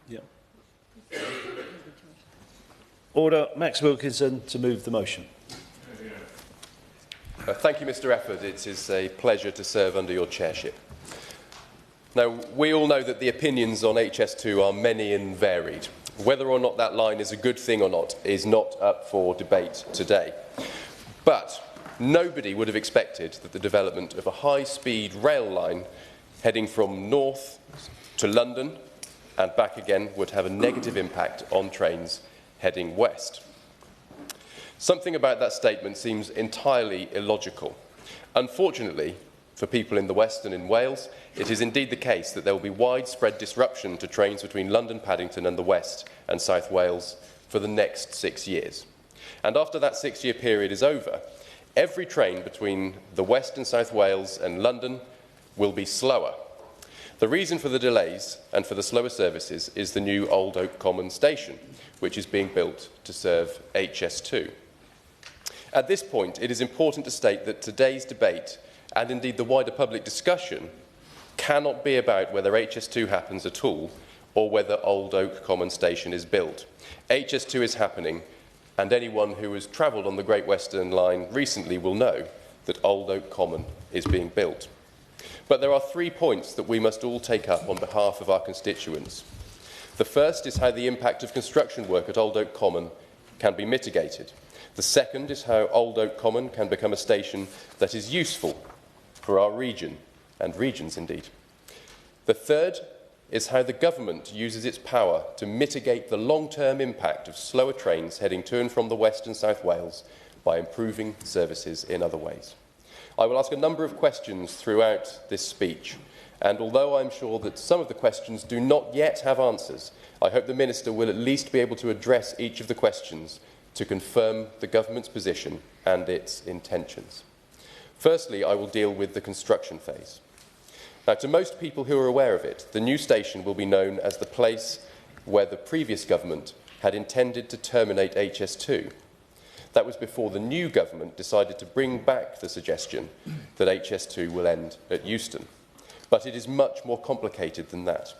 Yeah. Order. Max Wilkinson to move the motion. Thank you, Mr. Efford. It is a pleasure to serve under your chairship. Now, we all know that the opinions on HS2 are many and varied. Whether or not that line is a good thing or not is not up for debate today. But nobody would have expected that the development of a high-speed rail line heading from north to London and back again would have a negative impact on trains heading west. Something about that statement seems entirely illogical. Unfortunately, for people in the West and in Wales, it is indeed the case that there will be widespread disruption to trains between London, Paddington and the West and South Wales for the next 6 years. And after that 6-year period is over, every train between the West and South Wales and London will be slower. The reason for the delays and for the slower services is the new Old Oak Common station, which is being built to serve HS2. At this point, it is important to state that today's debate, and indeed the wider public discussion, cannot be about whether HS2 happens at all or whether Old Oak Common Station is built. HS2 is happening, and anyone who has travelled on the Great Western Line recently will know that Old Oak Common is being built. But there are 3 points that we must all take up on behalf of our constituents. The first is how the impact of construction work at Old Oak Common can be mitigated. The second is how Old Oak Common can become a station that is useful for our region, and regions indeed. The third is how the government uses its power to mitigate the long-term impact of slower trains heading to and from the West and South Wales by improving services in other ways. I will ask a number of questions throughout this speech, and although I'm sure that some of the questions do not yet have answers, I hope the Minister will at least be able to address each of the questions to confirm the government's position and its intentions. Firstly, I will deal with the construction phase. Now, to most people who are aware of it, the new station will be known as the place where the previous government had intended to terminate HS2. That was before the new government decided to bring back the suggestion that HS2 will end at Euston. But it is much more complicated than that.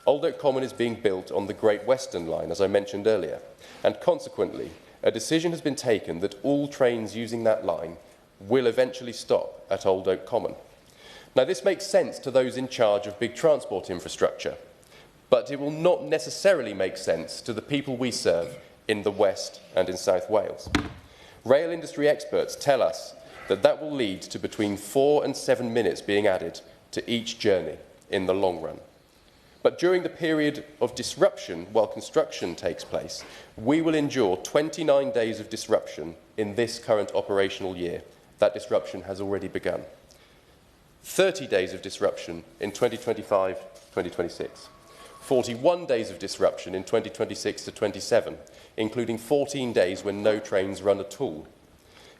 Old Oak Common is being built on the Great Western Line, as I mentioned earlier, and consequently, a decision has been taken that all trains using that line will eventually stop at Old Oak Common. Now, this makes sense to those in charge of big transport infrastructure, but it will not necessarily make sense to the people we serve in the West and in South Wales. Rail industry experts tell us that that will lead to between 4 and 7 minutes being added to each journey in the long run. But during the period of disruption while construction takes place, we will endure 29 days of disruption in this current operational year. That disruption has already begun. 30 days of disruption in 2025-2026. 41 days of disruption in 2026 to 27, including 14 days when no trains run at all.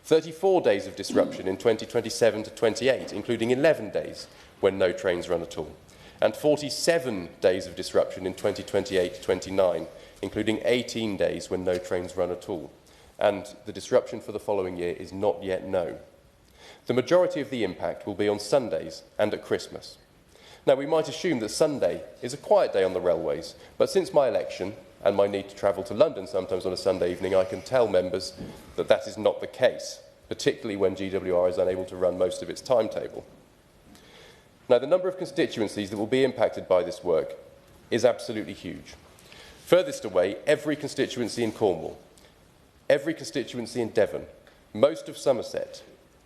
34 days of disruption in 2027 to 28, including 11 days when no trains run at all. And 47 days of disruption in 2028 to 29, including 18 days when no trains run at all. And the disruption for the following year is not yet known. The majority of the impact will be on Sundays and at Christmas. Now, we might assume that Sunday is a quiet day on the railways, but since my election and my need to travel to London sometimes on a Sunday evening, I can tell members that that is not the case, particularly when GWR is unable to run most of its timetable. Now, the number of constituencies that will be impacted by this work is absolutely huge. Furthest away, every constituency in Cornwall, every constituency in Devon, most of Somerset,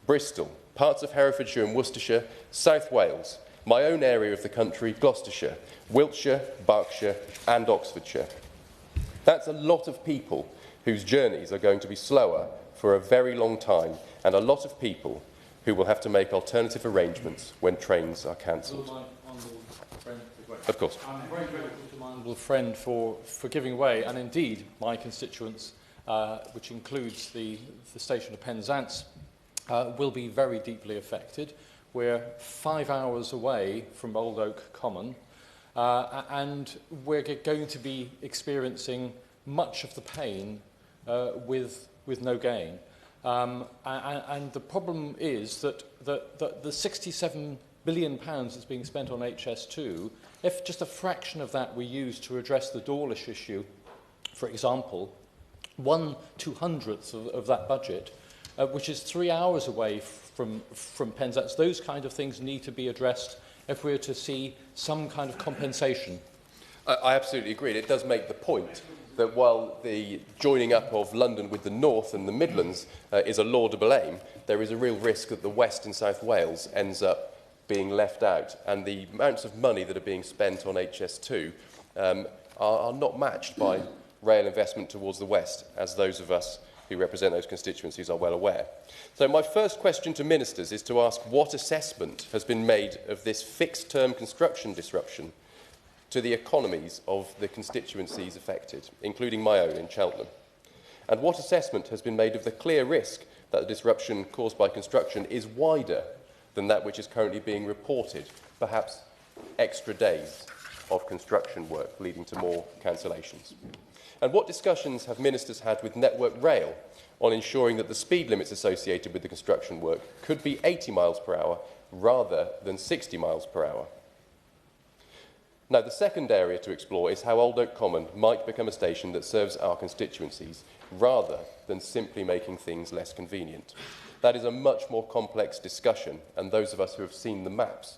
Bristol, parts of Herefordshire and Worcestershire, South Wales, my own area of the country, Gloucestershire, Wiltshire, Berkshire and Oxfordshire. That's a lot of people whose journeys are going to be slower for a very long time, and a lot of people who will have to make alternative arrangements when trains are cancelled. Of course. I'm very grateful to my honourable friend for giving way, and indeed my constituents, which includes the station of Penzance, will be very deeply affected. We're 5 hours away from Old Oak Common, and we're going to be experiencing much of the pain with no gain. And the problem is that the 67 billion that's being spent on HS2, if just a fraction of that were used to address the Dawlish issue, for example, 1/200th of that budget, which is 3 hours away from Penzance, those kind of things need to be addressed if we're to see some kind of compensation. I absolutely agree. It does make the point that while the joining up of London with the North and the Midlands is a laudable aim, there is a real risk that the West and South Wales ends up being left out, and the amounts of money that are being spent on HS2 are not matched by rail investment towards the West, as those of us who represent those constituencies are well aware. So my first question to ministers is to ask what assessment has been made of this fixed-term construction disruption to the economies of the constituencies affected, including my own in Cheltenham, and what assessment has been made of the clear risk that the disruption caused by construction is wider than that which is currently being reported, perhaps extra days of construction work leading to more cancellations. And what discussions have ministers had with Network Rail on ensuring that the speed limits associated with the construction work could be 80 miles per hour rather than 60 miles per hour? Now, the second area to explore is how Old Oak Common might become a station that serves our constituencies rather than simply making things less convenient. That is a much more complex discussion, and those of us who have seen the maps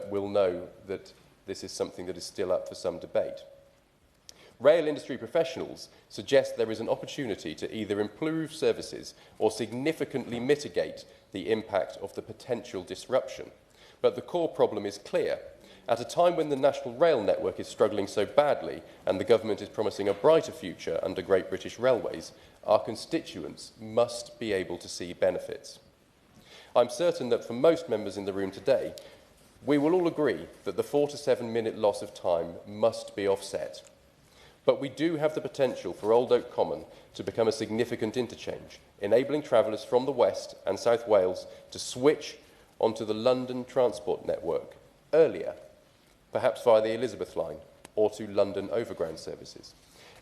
will know that this is something that is still up for some debate. Rail industry professionals suggest there is an opportunity to either improve services or significantly mitigate the impact of the potential disruption. But the core problem is clear. At a time when the national rail network is struggling so badly and the government is promising a brighter future under Great British Railways, our constituents must be able to see benefits. I'm certain that for most members in the room today, we will all agree that the 4 to 7 minute loss of time must be offset. But we do have the potential for Old Oak Common to become a significant interchange, enabling travellers from the West and South Wales to switch onto the London transport network earlier, perhaps via the Elizabeth line or to London Overground services.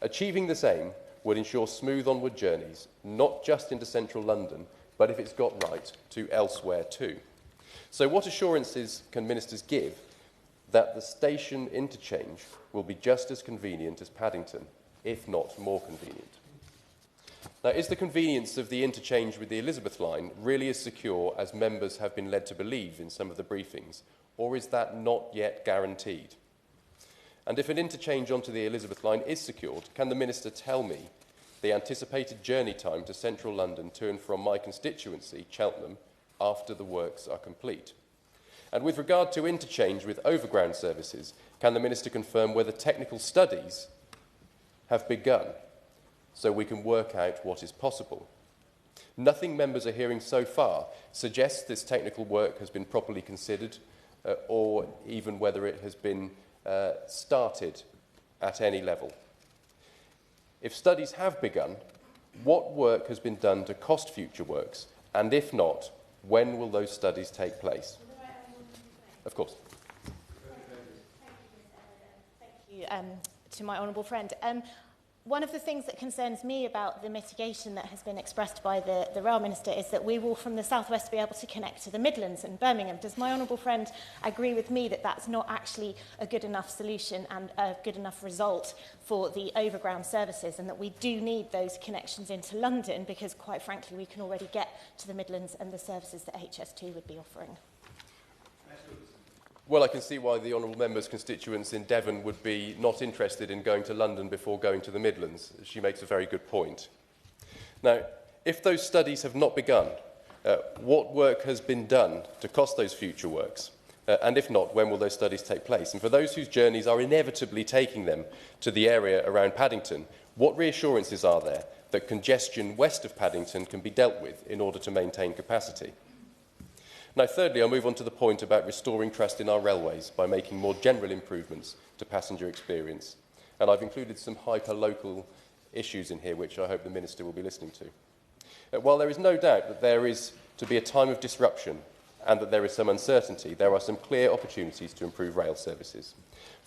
Achieving this aim would ensure smooth onward journeys, not just into central London, but if it's got right, to elsewhere too. So what assurances can ministers give that the station interchange will be just as convenient as Paddington, if not more convenient? Now, is the convenience of the interchange with the Elizabeth line really as secure as members have been led to believe in some of the briefings, or is that not yet guaranteed? And if an interchange onto the Elizabeth line is secured, can the minister tell me the anticipated journey time to central London to and from my constituency, Cheltenham, after the works are complete? And with regard to interchange with overground services, can the minister confirm whether technical studies have begun so we can work out what is possible? Nothing members are hearing so far suggests this technical work has been properly considered or even whether it has been started at any level. If studies have begun, what work has been done to cost future works? And if not, when will those studies take place? Of course. Thank you to my honourable friend. One of the things that concerns me about the mitigation that has been expressed by the Rail Minister is that we will, from the South West, be able to connect to the Midlands and Birmingham. Does my honourable friend agree with me that that's not actually a good enough solution and a good enough result for the overground services, and that we do need those connections into London because, quite frankly, we can already get to the Midlands and the services that HS2 would be offering? Well, I can see why the honourable member's constituents in Devon would be not interested in going to London before going to the Midlands. She makes a very good point. Now, if those studies have not begun, what work has been done to cost those future works? And if not, when will those studies take place? And for those whose journeys are inevitably taking them to the area around Paddington, what reassurances are there that congestion west of Paddington can be dealt with in order to maintain capacity? Now, thirdly, I'll move on to the point about restoring trust in our railways by making more general improvements to passenger experience. And I've included some hyper-local issues in here, which I hope the Minister will be listening to. While there is no doubt that there is to be a time of disruption and that there is some uncertainty, there are some clear opportunities to improve rail services.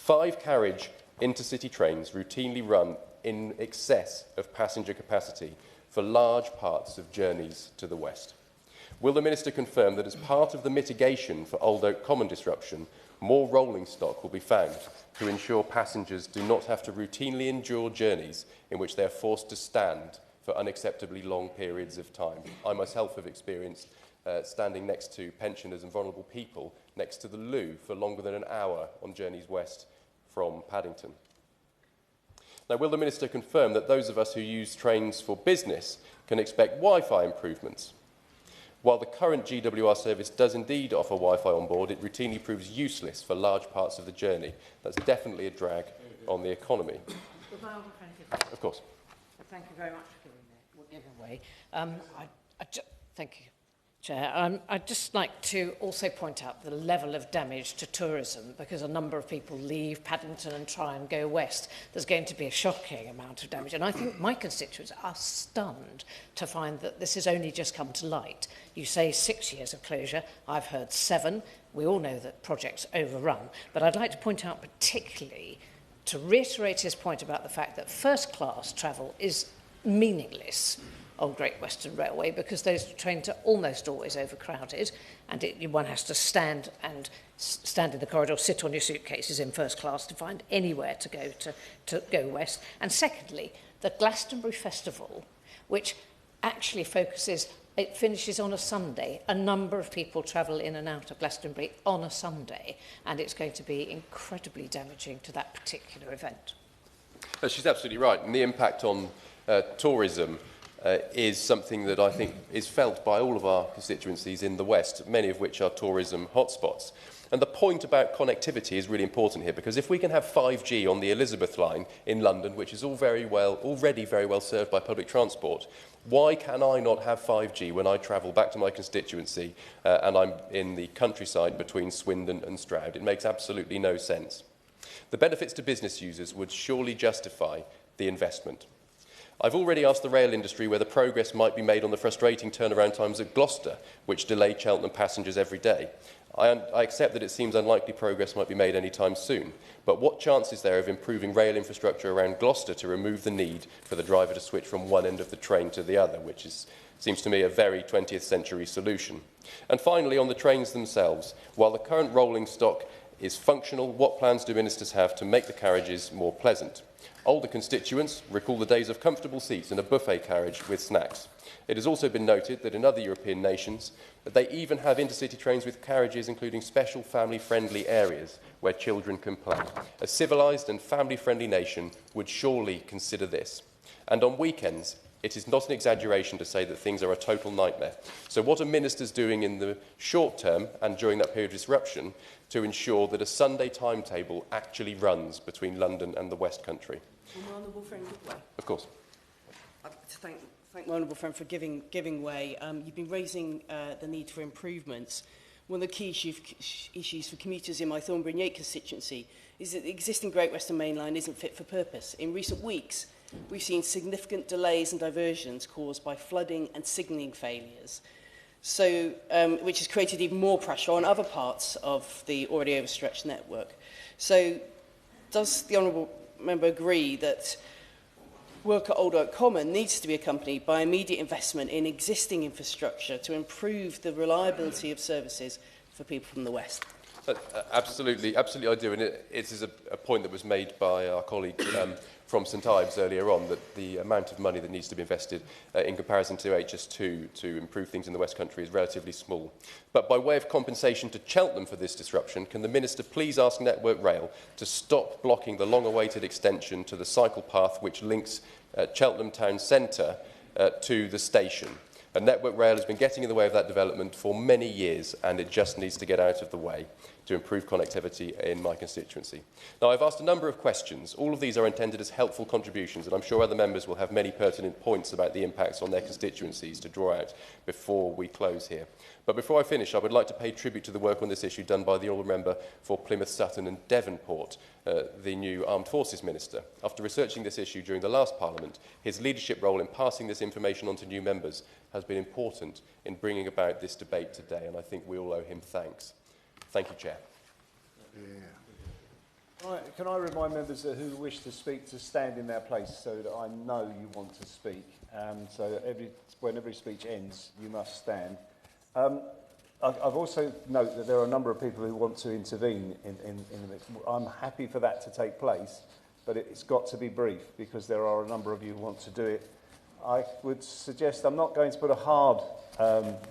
5-carriage intercity trains routinely run in excess of passenger capacity for large parts of journeys to the west. Will the Minister confirm that as part of the mitigation for Old Oak Common disruption, more rolling stock will be found to ensure passengers do not have to routinely endure journeys in which they are forced to stand for unacceptably long periods of time? I myself have experienced standing next to pensioners and vulnerable people next to the loo for longer than an hour on journeys west from Paddington. Now, will the Minister confirm that those of us who use trains for business can expect Wi-Fi improvements? While the current GWR service does indeed offer Wi-Fi on board, it routinely proves useless for large parts of the journey. That's definitely a drag on the economy. Of course. Thank you very much for giving way. Thank you, Chair. I'd just like to also point out the level of damage to tourism, because a number of people leave Paddington and try and go west. There's going to be a shocking amount of damage, and I think my constituents are stunned to find that this has only just come to light. You say 6 years of closure, I've heard 7. We all know that projects overrun, but I'd like to point out particularly, to reiterate his point about the fact that first-class travel is meaningless on Great Western Railway, because those trains are almost always overcrowded, and one has to stand in the corridor, sit on your suitcases in first class to find anywhere to go west. And secondly, the Glastonbury Festival, which actually it finishes on a Sunday. A number of people travel in and out of Glastonbury on a Sunday, and it's going to be incredibly damaging to that particular event. She's absolutely right, and the impact on tourism is something that I think is felt by all of our constituencies in the West, many of which are tourism hotspots. And the point about connectivity is really important here, because if we can have 5G on the Elizabeth line in London, which is already very well served by public transport, why can I not have 5G when I travel back to my constituency and I'm in the countryside between Swindon and Stroud? It makes absolutely no sense. The benefits to business users would surely justify the investment. I've already asked the rail industry whether progress might be made on the frustrating turnaround times at Gloucester, which delay Cheltenham passengers every day. I accept that it seems unlikely progress might be made anytime soon, but what chance is there of improving rail infrastructure around Gloucester to remove the need for the driver to switch from one end of the train to the other, which seems to me a very 20th century solution? And finally, on the trains themselves, while the current rolling stock is functional, what plans do ministers have to make the carriages more pleasant? Older constituents recall the days of comfortable seats in a buffet carriage with snacks. It has also been noted that in other European nations, that they even have intercity trains with carriages including special family-friendly areas where children can play. A civilised and family-friendly nation would surely consider this. And on weekends, it is not an exaggeration to say that things are a total nightmare. So what are ministers doing in the short term and during that period of disruption to ensure that a Sunday timetable actually runs between London and the West Country? My honourable friend, of course. I'd like to thank my honourable friend for giving way. You've been raising the need for improvements. One of the key issues for commuters in my Thornbury and Yate constituency is that the existing Great Western Main Line isn't fit for purpose. In recent weeks, we've seen significant delays and diversions caused by flooding and signalling failures, which has created even more pressure on other parts of the already overstretched network. So does the honourable member agree that work at Old Oak Common needs to be accompanied by immediate investment in existing infrastructure to improve the reliability of services for people from the West? Absolutely I do, and it is a point that was made by our colleague from St Ives earlier on, that the amount of money that needs to be invested in comparison to HS2 to improve things in the West Country is relatively small. But by way of compensation to Cheltenham for this disruption, can the Minister please ask Network Rail to stop blocking the long-awaited extension to the cycle path which links Cheltenham Town Centre to the station? And Network Rail has been getting in the way of that development for many years, and it just needs to get out of the way to improve connectivity in my constituency. Now, I've asked a number of questions. All of these are intended as helpful contributions, and I'm sure other members will have many pertinent points about the impacts on their constituencies to draw out before we close here. But before I finish, I would like to pay tribute to the work on this issue done by the Honourable Member for Plymouth, Sutton and Devonport, the new Armed Forces Minister. After researching this issue during the last Parliament, his leadership role in passing this information on to new members has been important in bringing about this debate today, and I think we all owe him thanks. Thank you, Chair. Right, can I remind members who wish to speak to stand in their place so that I know you want to speak? So when every speech ends, you must stand. I've also noted that there are a number of people who want to intervene in the mix. I'm happy for that to take place, but it's got to be brief because there are a number of you who want to do it. I would suggest, I'm not going to put a hard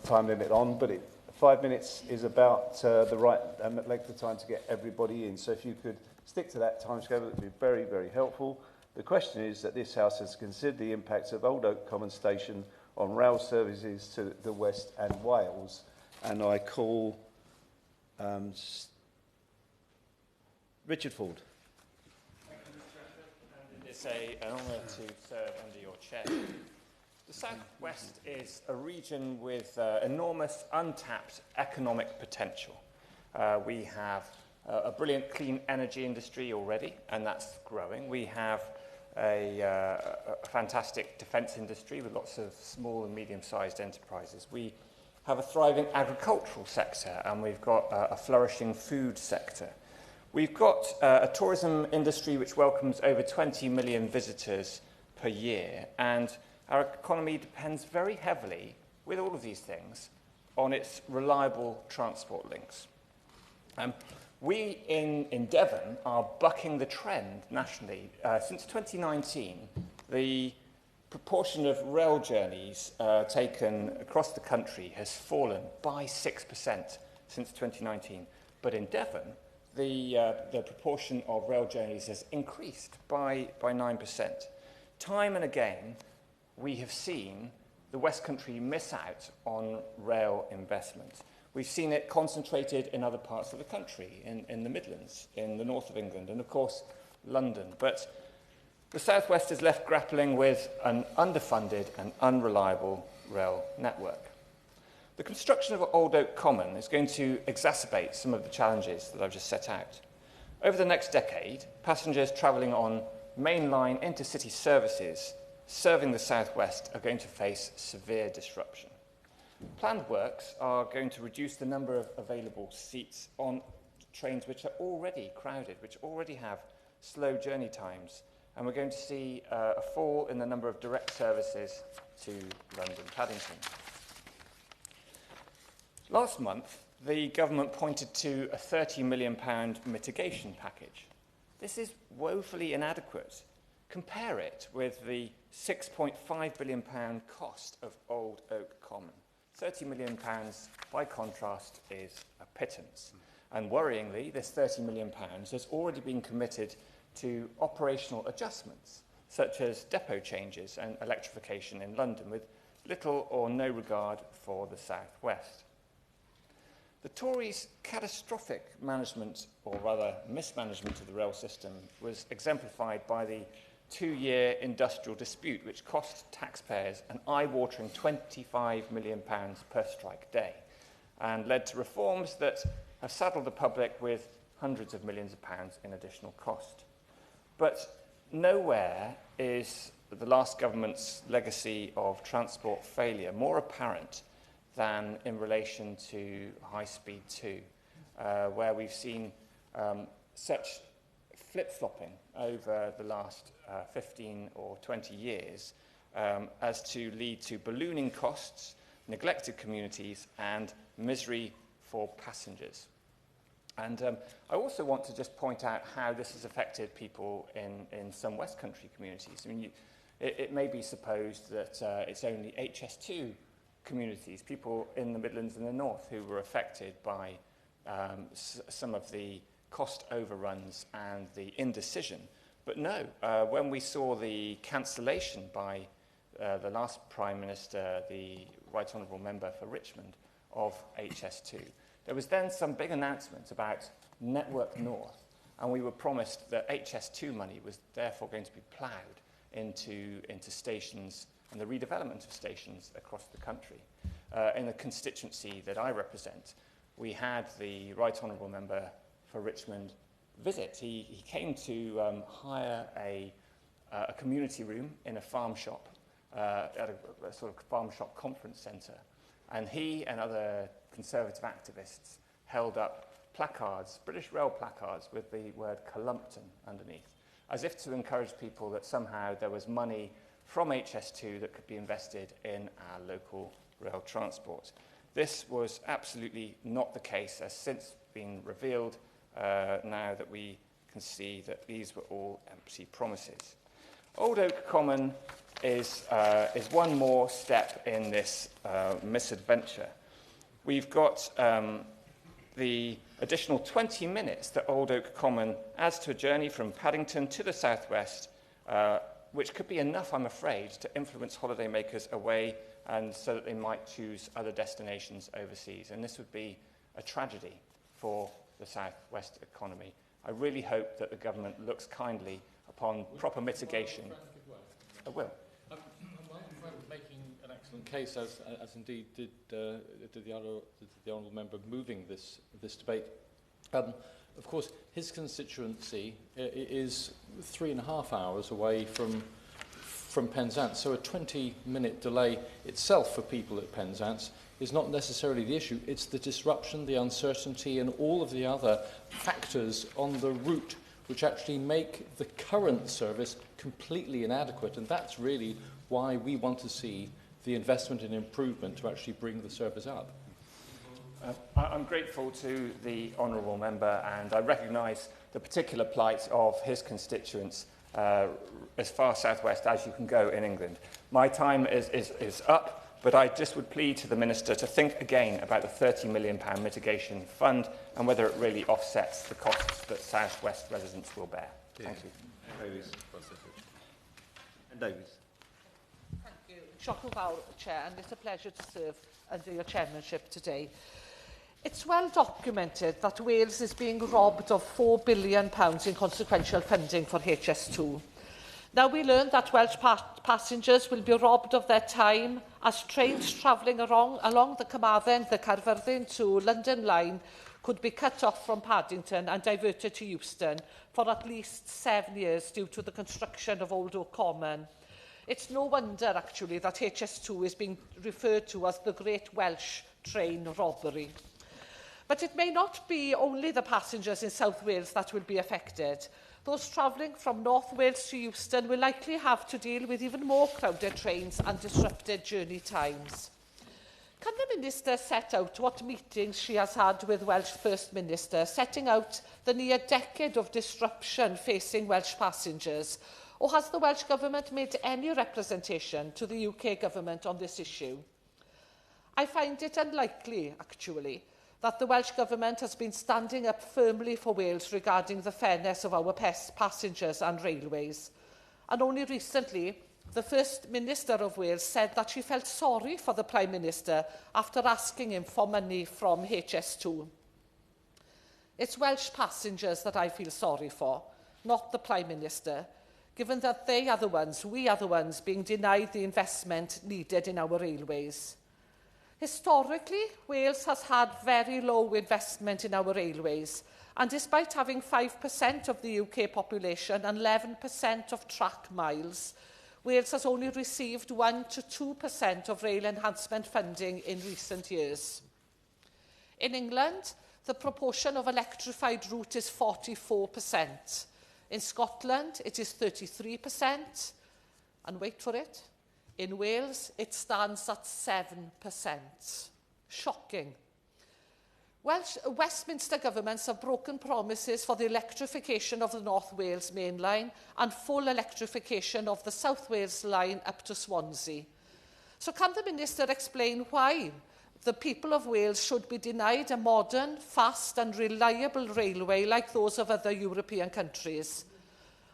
time limit on, but 5 minutes is about the right length of time to get everybody in. So if you could stick to that time scale, it would be very, very helpful. The question is that this House has considered the impacts of Old Oak Common Station on rail services to the West and Wales. And I call Richard Ford. Thank you, Mr. President. It's an honour to serve under your chair. The South West is a region with enormous untapped economic potential. We have a brilliant clean energy industry already, and that's growing. We have a fantastic defence industry with lots of small and medium-sized enterprises. We have a thriving agricultural sector, and we've got a flourishing food sector. We've got a tourism industry which welcomes over 20 million visitors per year, and our economy depends very heavily, with all of these things, on its reliable transport links. We in Devon are bucking the trend nationally. Since 2019, the proportion of rail journeys taken across the country has fallen by 6% since 2019. But in Devon, the proportion of rail journeys has increased by 9%. Time and again, we have seen the West Country miss out on rail investment. We've seen it concentrated in other parts of the country, in the Midlands, in the north of England, and of course, London. But the South West is left grappling with an underfunded and unreliable rail network. The construction of Old Oak Common is going to exacerbate some of the challenges that I've just set out. Over the next decade, passengers travelling on mainline intercity services serving the South West are going to face severe disruption. Planned works are going to reduce the number of available seats on trains which are already crowded, which already have slow journey times, and we're going to see a fall in the number of direct services to London Paddington. Last month, the government pointed to a £30 million mitigation package. This is woefully inadequate. Compare it with the £6.5 billion cost of Old Oak Common. £30 million, by contrast, is a pittance. And worryingly, this £30 million has already been committed to operational adjustments, such as depot changes and electrification in London, with little or no regard for the South West. The Tories' catastrophic management, or rather mismanagement of the rail system, was exemplified by the 2-year industrial dispute, which cost taxpayers an eye-watering £25 million per strike day, and led to reforms that have saddled the public with hundreds of millions of pounds in additional cost. But nowhere is the last government's legacy of transport failure more apparent than in relation to High Speed 2, where we've seen such flip-flopping over the last 15 or 20 years as to lead to ballooning costs, neglected communities, and misery for passengers. And I also want to just point out how this has affected people in some West Country communities. I mean, it may be supposed that it's only HS2 communities, people in the Midlands and the North, who were affected by some of the cost overruns and the indecision. But no, when we saw the cancellation by the last Prime Minister, the Right Honourable Member for Richmond, of HS2, there was then some big announcement about Network North, and we were promised that HS2 money was therefore going to be ploughed into stations and the redevelopment of stations across the country. In the constituency that I represent, we had the Right Honourable Member for Richmond visit. He came to hire a community room in a farm shop, at a sort of farm shop conference centre, and he and other Conservative activists held up placards, British Rail placards, with the word Columpton underneath, as if to encourage people that somehow there was money from HS2 that could be invested in our local rail transport. This was absolutely not the case, has since been revealed now that we can see that these were all empty promises. Old Oak Common is one more step in this misadventure. We've got the additional 20 minutes that Old Oak Common adds to a journey from Paddington to the southwest, which could be enough, I'm afraid, to influence holidaymakers away and so that they might choose other destinations overseas. And this would be a tragedy for the southwest economy. I really hope that the government looks kindly upon proper mitigation. I will. I'm making an excellent case, as indeed did the honourable member moving this debate. Of course, his constituency is 3.5 hours away from Penzance, so a 20-minute delay itself for people at Penzance is not necessarily the issue. It's the disruption, the uncertainty, and all of the other factors on the route which actually make the current service completely inadequate. And that's really why we want to see the investment and improvement to actually bring the service up. I'm grateful to the honourable member, and I recognise the particular plight of his constituents as far southwest as you can go in England. My time is up. But I just would plead to the Minister to think again about the £30 million mitigation fund and whether it really offsets the costs that South West residents will bear. Thank you. Davies. And Davies. Thank you. Siocl fawr, Chair, and it's a pleasure to serve under your chairmanship today. It's well documented that Wales is being robbed of £4 billion in consequential funding for HS2. Now, we learned that Welsh passengers will be robbed of their time as trains travelling along the Carmarthen, the Caerfyrddin to London line could be cut off from Paddington and diverted to Euston for at least 7 years due to the construction of Old Oak Common. It's no wonder, actually, that HS2 is being referred to as the Great Welsh Train Robbery. But it may not be only the passengers in South Wales that will be affected. Those travelling from North Wales to Euston will likely have to deal with even more crowded trains and disrupted journey times. Can the Minister set out what meetings she has had with Welsh First Minister, setting out the near decade of disruption facing Welsh passengers? Or has the Welsh Government made any representation to the UK Government on this issue? I find it unlikely, actually, that the Welsh Government has been standing up firmly for Wales regarding the fairness of our passengers and railways. And only recently, the First Minister of Wales said that she felt sorry for the Prime Minister after asking him for money from HS2. It's Welsh passengers that I feel sorry for, not the Prime Minister, given that we are the ones being denied the investment needed in our railways. Historically, Wales has had very low investment in our railways, and despite having 5% of the UK population and 11% of track miles, Wales has only received 1 to 2% of rail enhancement funding in recent years. In England, the proportion of electrified route is 44%. In Scotland, it is 33%. And wait for it, in Wales, it stands at 7%. Shocking. Westminster governments have broken promises for the electrification of the North Wales main line and full electrification of the South Wales line up to Swansea. So can the Minister explain why the people of Wales should be denied a modern, fast and reliable railway like those of other European countries?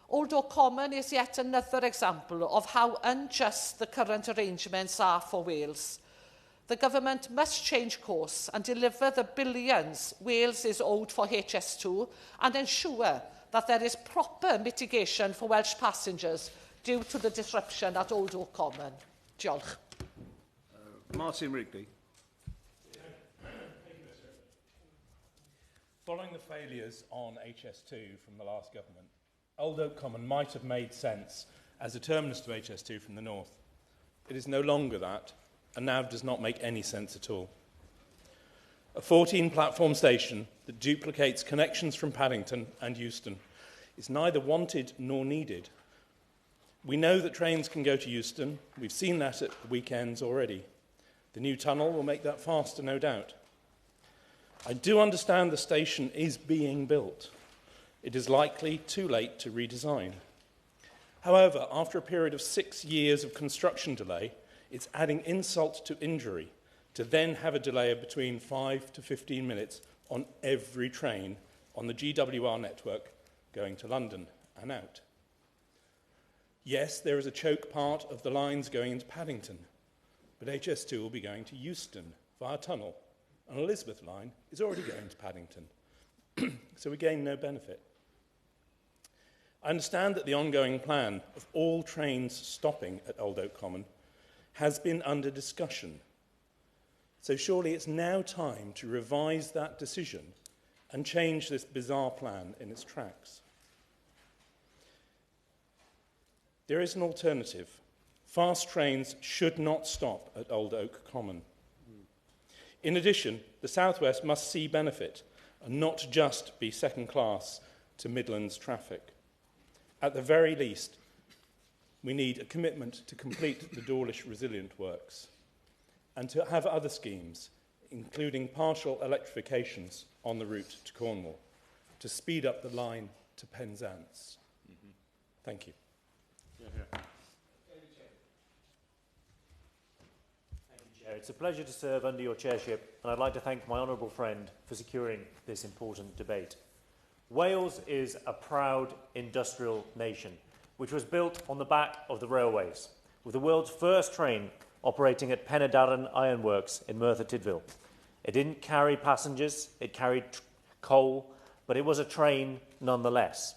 Old Oak Common is yet another example of how unjust the current arrangements are for Wales. The government must change course and deliver the billions Wales is owed for HS2 and ensure that there is proper mitigation for Welsh passengers due to the disruption at Old Oak Common. Diolch. Martin Rigby. Following the failures on HS2 from the last government, Old Oak Common might have made sense as a terminus to HS2 from the north. It is no longer that, and now does not make any sense at all. A 14-platform station that duplicates connections from Paddington and Euston is neither wanted nor needed. We know that trains can go to Euston. We've seen that at the weekends already. The new tunnel will make that faster, no doubt. I do understand the station is being built. It is likely too late to redesign. However, after a period of 6 years of construction delay, it's adding insult to injury to then have a delay of between 5 to 15 minutes on every train on the GWR network going to London and out. Yes, there is a choke part of the lines going into Paddington, but HS2 will be going to Euston via tunnel, and Elizabeth line is already going to Paddington, so we gain no benefit. I understand that the ongoing plan of all trains stopping at Old Oak Common has been under discussion, so surely it's now time to revise that decision and change this bizarre plan in its tracks. There is an alternative. Fast trains should not stop at Old Oak Common. In addition, the South West must see benefit and not just be second class to Midlands traffic. At the very least, we need a commitment to complete the Dawlish Resilient Works and to have other schemes, including partial electrifications on the route to Cornwall, to speed up the line to Penzance. Thank you. Chair. It's a pleasure to serve under your chairship, and I'd like to thank my honourable friend for securing this important debate. Wales is a proud industrial nation, which was built on the back of the railways, with the world's first train operating at Penydarren Ironworks in Merthyr Tydfil. It didn't carry passengers, it carried coal, but it was a train nonetheless.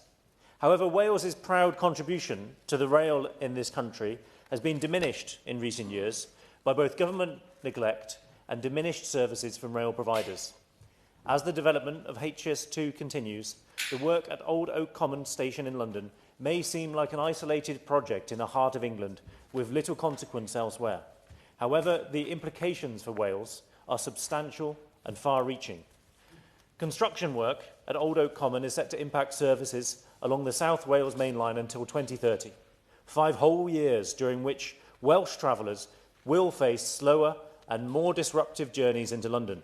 However, Wales's proud contribution to the rail in this country has been diminished in recent years by both government neglect and diminished services from rail providers. As the development of HS2 continues, the work at Old Oak Common Station in London may seem like an isolated project in the heart of England with little consequence elsewhere. However, the implications for Wales are substantial and far-reaching. Construction work at Old Oak Common is set to impact services along the South Wales Main Line until 2030, 5 whole years during which Welsh travellers will face slower and more disruptive journeys into London.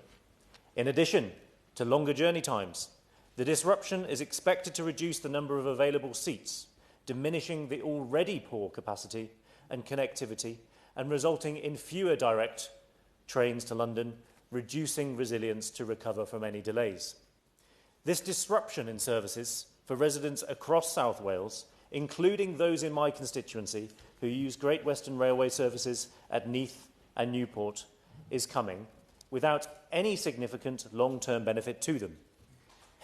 In addition to longer journey times, the disruption is expected to reduce the number of available seats, diminishing the already poor capacity and connectivity and resulting in fewer direct trains to London, reducing resilience to recover from any delays. This disruption in services for residents across South Wales, including those in my constituency who use Great Western Railway services at Neath and Newport, is coming without any significant long-term benefit to them.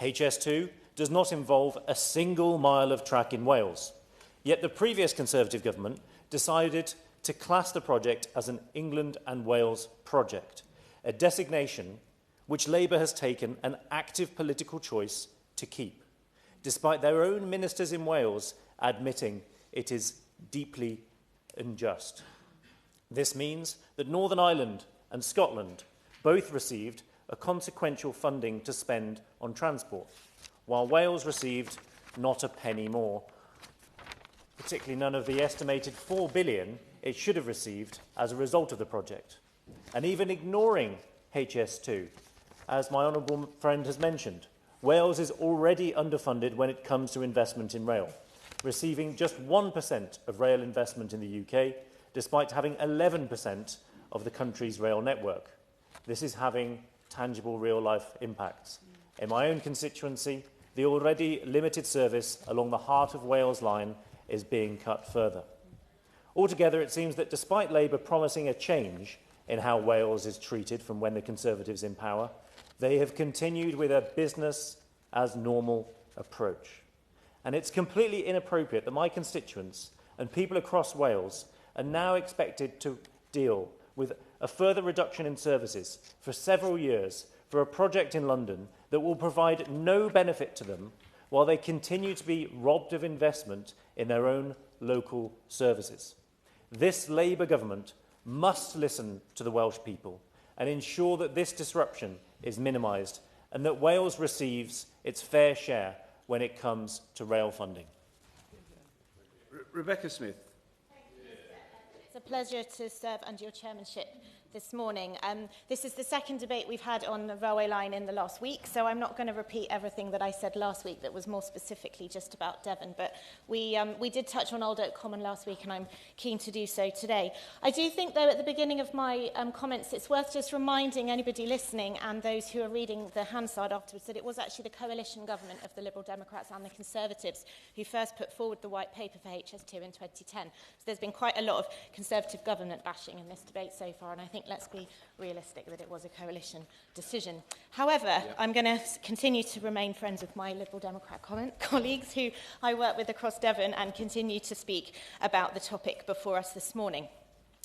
HS2 does not involve a single mile of track in Wales, yet the previous Conservative government decided to class the project as an England and Wales project, a designation which Labour has taken an active political choice to keep, despite their own ministers in Wales admitting it is deeply unjust. This means that Northern Ireland and Scotland both received a consequential funding to spend on transport, while Wales received not a penny more, particularly none of the estimated £4 billion it should have received as a result of the project. And even ignoring HS2, as my honourable friend has mentioned, Wales is already underfunded when it comes to investment in rail, receiving just 1% of rail investment in the UK, despite having 11% of the country's rail network. This is having tangible real-life impacts. In my own constituency, the already limited service along the Heart of Wales line is being cut further. Altogether, it seems that despite Labour promising a change in how Wales is treated from when the Conservatives in power, they have continued with a business-as-normal approach. And it's completely inappropriate that my constituents and people across Wales are now expected to deal with a further reduction in services for several years for a project in London that will provide no benefit to them while they continue to be robbed of investment in their own local services. This Labour government must listen to the Welsh people and ensure that this disruption is minimised and that Wales receives its fair share when it comes to rail funding. Rebecca Smith. It's a pleasure to serve under your chairmanship. this morning. This is the second debate we've had on the railway line in the last week, so I'm not going to repeat everything that I said last week that was more specifically just about Devon, but we did touch on Old Oak Common last week, and I'm keen to do so today. I do think, though, at the beginning of my comments, it's worth just reminding anybody listening and those who are reading the Hansard afterwards that it was actually the coalition government of the Liberal Democrats and the Conservatives who first put forward the white paper for HS2 in 2010. So there's been quite a lot of Conservative government bashing in this debate so far, and I think let's be realistic that it was a coalition decision. However, I'm going to continue to remain friends with my Liberal Democrat colleagues who I work with across Devon and continue to speak about the topic before us this morning.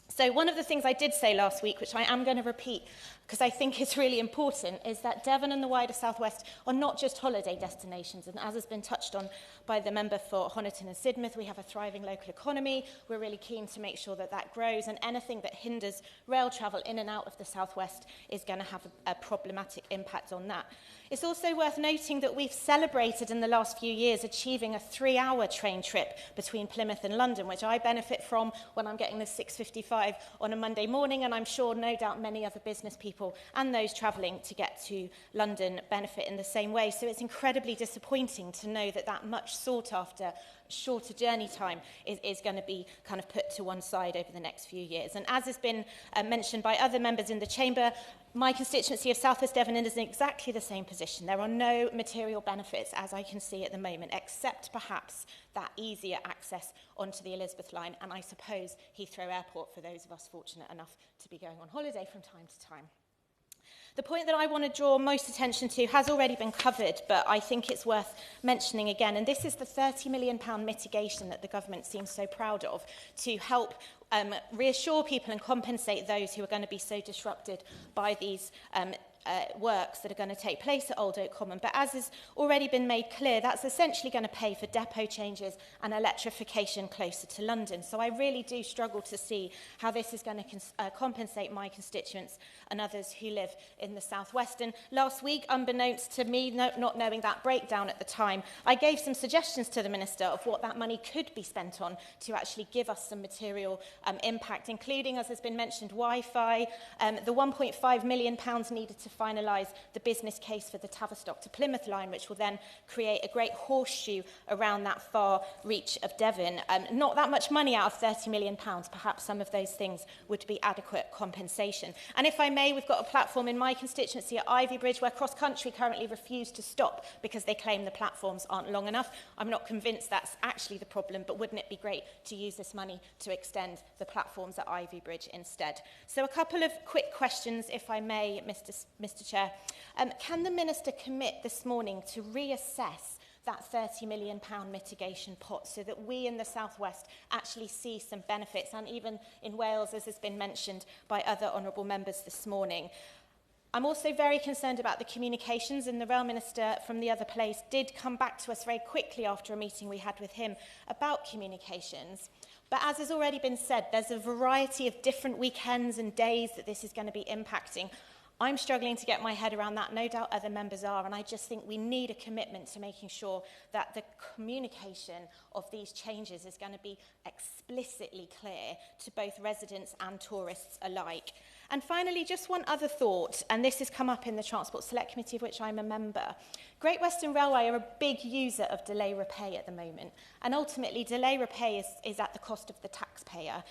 So one of the things I did say last week, which I am going to repeat because I think it's really important, is that Devon and the wider South West are not just holiday destinations. And as has been touched on by the member for Honiton and Sidmouth, we have a thriving local economy. We're really keen to make sure that that grows, and anything that hinders rail travel in and out of the South West is going to have a problematic impact on that. It's also worth noting that we've celebrated in the last few years achieving a 3-hour train trip between Plymouth and London, which I benefit from when I'm getting the 6:55 on a Monday morning, and I'm sure no doubt many other business people and those travelling to get to London benefit in the same way. So it's incredibly disappointing to know that that much sought after shorter journey time is going to be kind of put to one side over the next few years. And as has been mentioned by other members in the chamber, my constituency of South West Devon is in exactly the same position. There are no material benefits, as I can see at the moment, except perhaps that easier access onto the Elizabeth line, and I suppose Heathrow Airport for those of us fortunate enough to be going on holiday from time to time. The point that I want to draw most attention to has already been covered, but I think it's worth mentioning again, and this is the £30 million mitigation that the government seems so proud of to help reassure people and compensate those who are going to be so disrupted by these works that are going to take place at Old Oak Common. But as has already been made clear, that's essentially going to pay for depot changes and electrification closer to London. So I really do struggle to see how this is going to compensate my constituents and others who live in the South West. And last week, unbeknownst to me, not knowing that breakdown at the time, I gave some suggestions to the Minister of what that money could be spent on to actually give us some material impact, including, as has been mentioned, Wi-Fi, the £1.5 million needed to finalise the business case for the Tavistock to Plymouth line, which will then create a great horseshoe around that far reach of Devon. Not that much money out of £30 million. Perhaps some of those things would be adequate compensation. And if I may, we've got a platform in my constituency at Ivy Bridge where Cross Country currently refuse to stop because they claim the platforms aren't long enough. I'm not convinced that's actually the problem, but wouldn't it be great to use this money to extend the platforms at Ivy Bridge instead? So a couple of quick questions, if I may, Mr. Chair. Can the Minister commit this morning to reassess that £30 million mitigation pot so that we in the South West actually see some benefits, and even in Wales, as has been mentioned by other honourable members this morning? I'm also very concerned about the communications, and the Rail Minister from the other place did come back to us very quickly after a meeting we had with him about communications. But as has already been said, there's a variety of different weekends and days that this is going to be impacting. I'm struggling to get my head around that. No doubt other members are, and I just think we need a commitment to making sure that the communication of these changes is going to be explicitly clear to both residents and tourists alike. And finally, just one other thought, and this has come up in the Transport Select Committee, of which I'm a member. Great Western Railway are a big user of delay repay at the moment, and ultimately delay repay is at the cost of the taxpayer.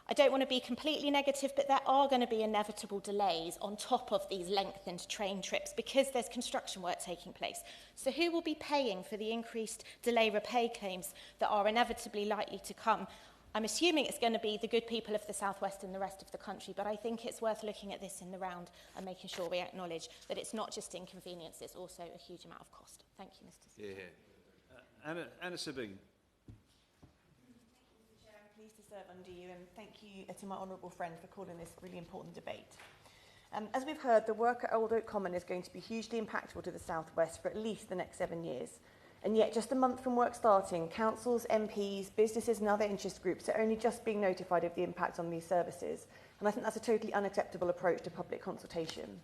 I don't want to be completely negative, but there are going to be inevitable delays on top of these lengthened train trips because there's construction work taking place. So who will be paying for the increased delay repay claims that are inevitably likely to come? I'm assuming it's going to be the good people of the South West and the rest of the country, but I think it's worth looking at this in the round and making sure we acknowledge that it's not just inconvenience, it's also a huge amount of cost. Thank you, Mr. Speaker. Anna Sabine. Pleased to serve under you, and thank you to my honourable friend for calling this really important debate. As we've heard, the work at Old Oak Common is going to be hugely impactful to the South West for at least the next 7 years. And yet, just a month from work starting, councils, MPs, businesses and other interest groups are only just being notified of the impact on these services. And I think that's a totally unacceptable approach to public consultation.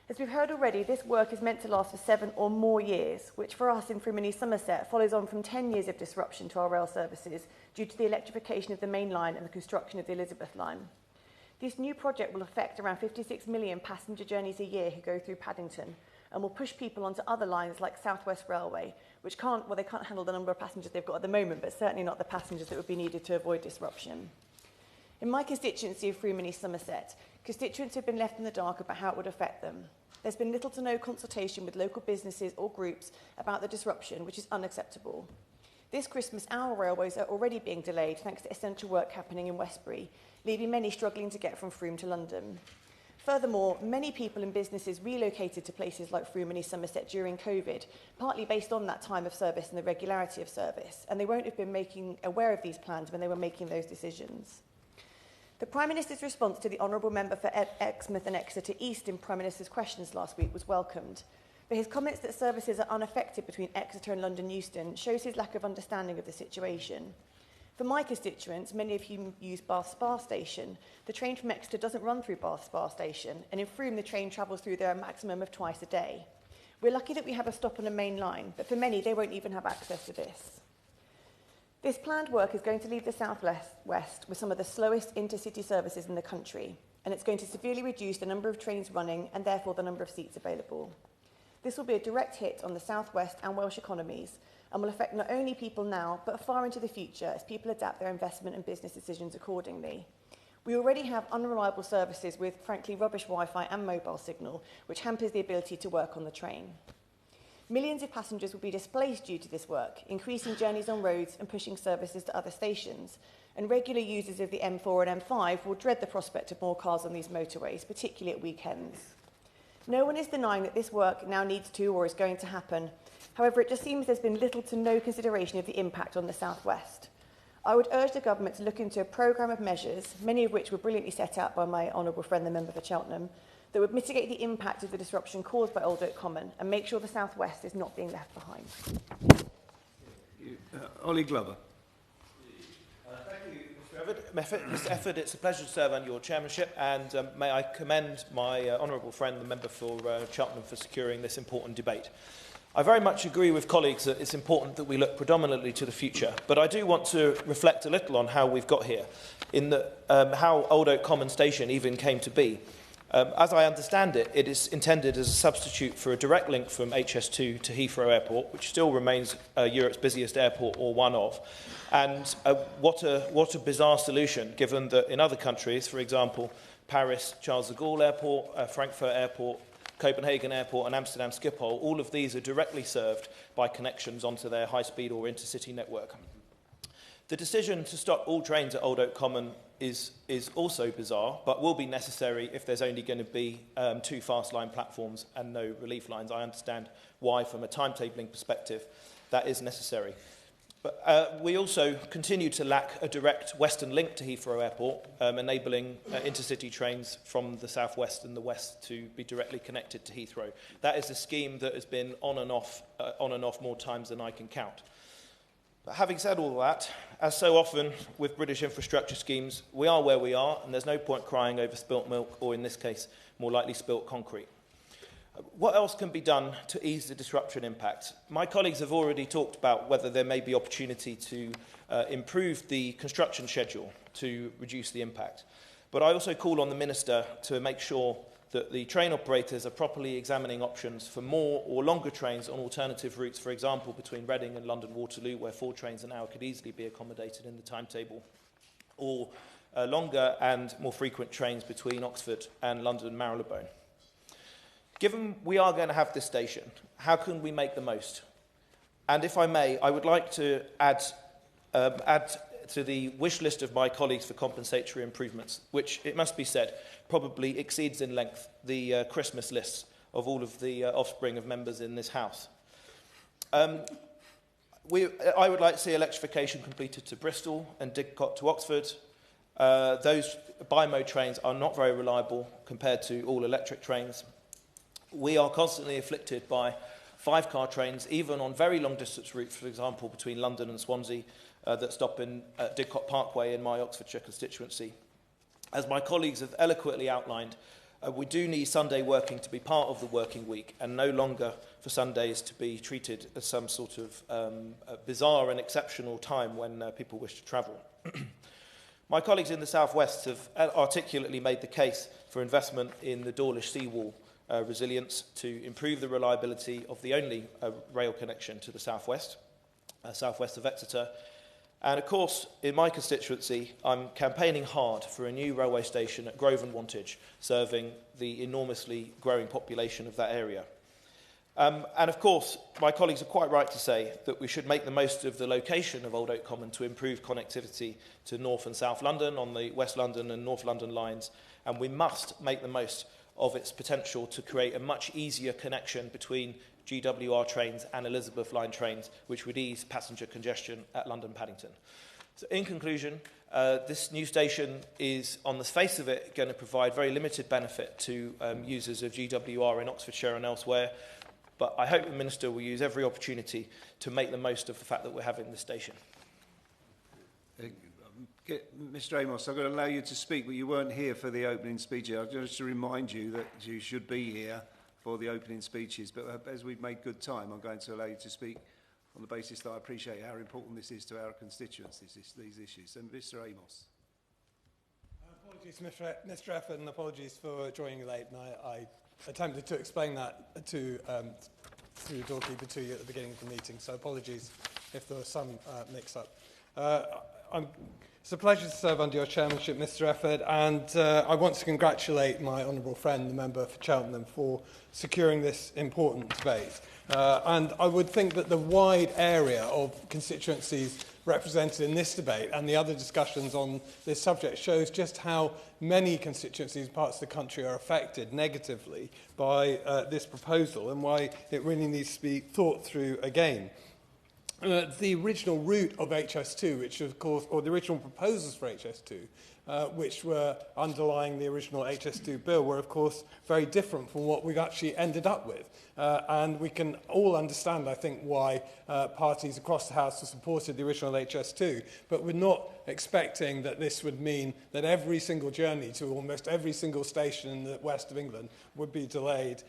As we've heard already, this work is meant to last for 7 or more years, which for us in Frimini Somerset follows on from 10 years of disruption to our rail services due to the electrification of the main line and the construction of the Elizabeth line. This new project will affect around 56 million passenger journeys a year who go through Paddington and will push people onto other lines like South West Railway, which can't handle the number of passengers they've got at the moment, but certainly not the passengers that would be needed to avoid disruption. In my constituency of Freeman East Somerset, constituents have been left in the dark about how it would affect them. There's been little to no consultation with local businesses or groups about the disruption, which is unacceptable. This Christmas, our railways are already being delayed thanks to essential work happening in Westbury, leaving many struggling to get from Frome to London. Furthermore, many people and businesses relocated to places like Frome and East Somerset during COVID, partly based on that time of service and the regularity of service, and they won't have been aware of these plans when they were making those decisions. The Prime Minister's response to the Honourable Member for Exmouth and Exeter East in Prime Minister's questions last week was welcomed, but his comments that services are unaffected between Exeter and London Euston shows his lack of understanding of the situation. For my constituents, many of whom use Bath Spa Station, the train from Exeter doesn't run through Bath Spa Station, and in Frome the train travels through there a maximum of twice a day. We're lucky that we have a stop on a main line, but for many they won't even have access to this. This planned work is going to leave the South West with some of the slowest intercity services in the country, and it's going to severely reduce the number of trains running and therefore the number of seats available. This will be a direct hit on the South West and Welsh economies and will affect not only people now but far into the future as people adapt their investment and business decisions accordingly. We already have unreliable services with, frankly, rubbish Wi-Fi and mobile signal, which hampers the ability to work on the train. Millions of passengers will be displaced due to this work, increasing journeys on roads and pushing services to other stations. And regular users of the M4 and M5 will dread the prospect of more cars on these motorways, particularly at weekends. No one is denying that this work now needs to or is going to happen. However, it just seems there's been little to no consideration of the impact on the South West. I would urge the government to look into a programme of measures, many of which were brilliantly set out by my honourable friend, the member for Cheltenham, that would mitigate the impact of the disruption caused by Old Oak Common and make sure the South West is not being left behind. Ollie Glover. Thank you, Mr Efford. It's a pleasure to serve under your chairmanship, and may I commend my honourable friend, the member for Cheltenham, for securing this important debate. I very much agree with colleagues that it's important that we look predominantly to the future, but I do want to reflect a little on how we've got here, in how Old Oak Common Station even came to be. As I understand it, it is intended as a substitute for a direct link from HS2 to Heathrow Airport, which still remains Europe's busiest airport, or one of. And what a bizarre solution, given that in other countries, for example, Paris, Charles de Gaulle Airport, Frankfurt Airport, Copenhagen Airport and Amsterdam Schiphol, all of these are directly served by connections onto their high-speed or intercity network. The decision to stop all trains at Old Oak Common is also bizarre, but will be necessary if there's only going to be 2 fast line platforms and no relief lines. I understand why, from a timetabling perspective, that is necessary. But we also continue to lack a direct western link to Heathrow Airport, enabling intercity trains from the southwest and the west to be directly connected to Heathrow. That is a scheme that has been on and off more times than I can count. But having said all that, as so often with British infrastructure schemes, we are where we are, and there's no point crying over spilt milk, or in this case, more likely spilt concrete. What else can be done to ease the disruption impact? My colleagues have already talked about whether there may be opportunity to improve the construction schedule to reduce the impact. But I also call on the Minister to make sure that the train operators are properly examining options for more or longer trains on alternative routes, for example, between Reading and London Waterloo, where 4 trains an hour could easily be accommodated in the timetable, or longer and more frequent trains between Oxford and London Marylebone. Given we are going to have this station, how can we make the most? And if I may, I would like to add to the wish list of my colleagues for compensatory improvements, which, it must be said, probably exceeds in length the Christmas lists of all of the offspring of members in this House. I would like to see electrification completed to Bristol and Didcot to Oxford. Those bi-mode trains are not very reliable compared to all-electric trains. We are constantly afflicted by 5-car trains, even on very long-distance routes, for example, between London and Swansea, that stop in Didcot Parkway in my Oxfordshire constituency. As my colleagues have eloquently outlined, we do need Sunday working to be part of the working week, and no longer for Sundays to be treated as some sort of bizarre and exceptional time when people wish to travel. My colleagues in the South West have articulately made the case for investment in the Dawlish seawall resilience to improve the reliability of the only rail connection to the South West of Exeter. And of course, in my constituency, I'm campaigning hard for a new railway station at Grove and Wantage, serving the enormously growing population of that area. And of course, my colleagues are quite right to say that we should make the most of the location of Old Oak Common to improve connectivity to North and South London on the West London and North London lines, and we must make the most of its potential to create a much easier connection between GWR trains and Elizabeth line trains, which would ease passenger congestion at London Paddington. So in conclusion, this new station is, on the face of it, going to provide very limited benefit to users of GWR in Oxfordshire and elsewhere, but I hope the Minister will use every opportunity to make the most of the fact that we're having this station. Mr Amos, I'm going to allow you to speak, but you weren't here for the opening speech. I'll just remind you that you should be here for the opening speeches, but as we've made good time, I'm going to allow you to speak on the basis that I appreciate how important this is to our constituents, these issues. And Mr Amos. Apologies, Mr Efford, and apologies for joining late. And I attempted to explain that through the doorkeeper to you at the beginning of the meeting, so apologies if there was some mix-up. It's a pleasure to serve under your chairmanship, Mr Efford, and I want to congratulate my honourable friend, the member for Cheltenham, for securing this important debate. And I would think that the wide area of constituencies represented in this debate and the other discussions on this subject shows just how many constituencies and parts of the country are affected negatively by this proposal and why it really needs to be thought through again. The original route of HS2, which of course, or the original proposals for HS2, which were underlying the original HS2 bill, were of course very different from what we've actually ended up with. And we can all understand, I think, why parties across the House have supported the original HS2, but we're not expecting that this would mean that every single journey to almost every single station in the west of England would be delayed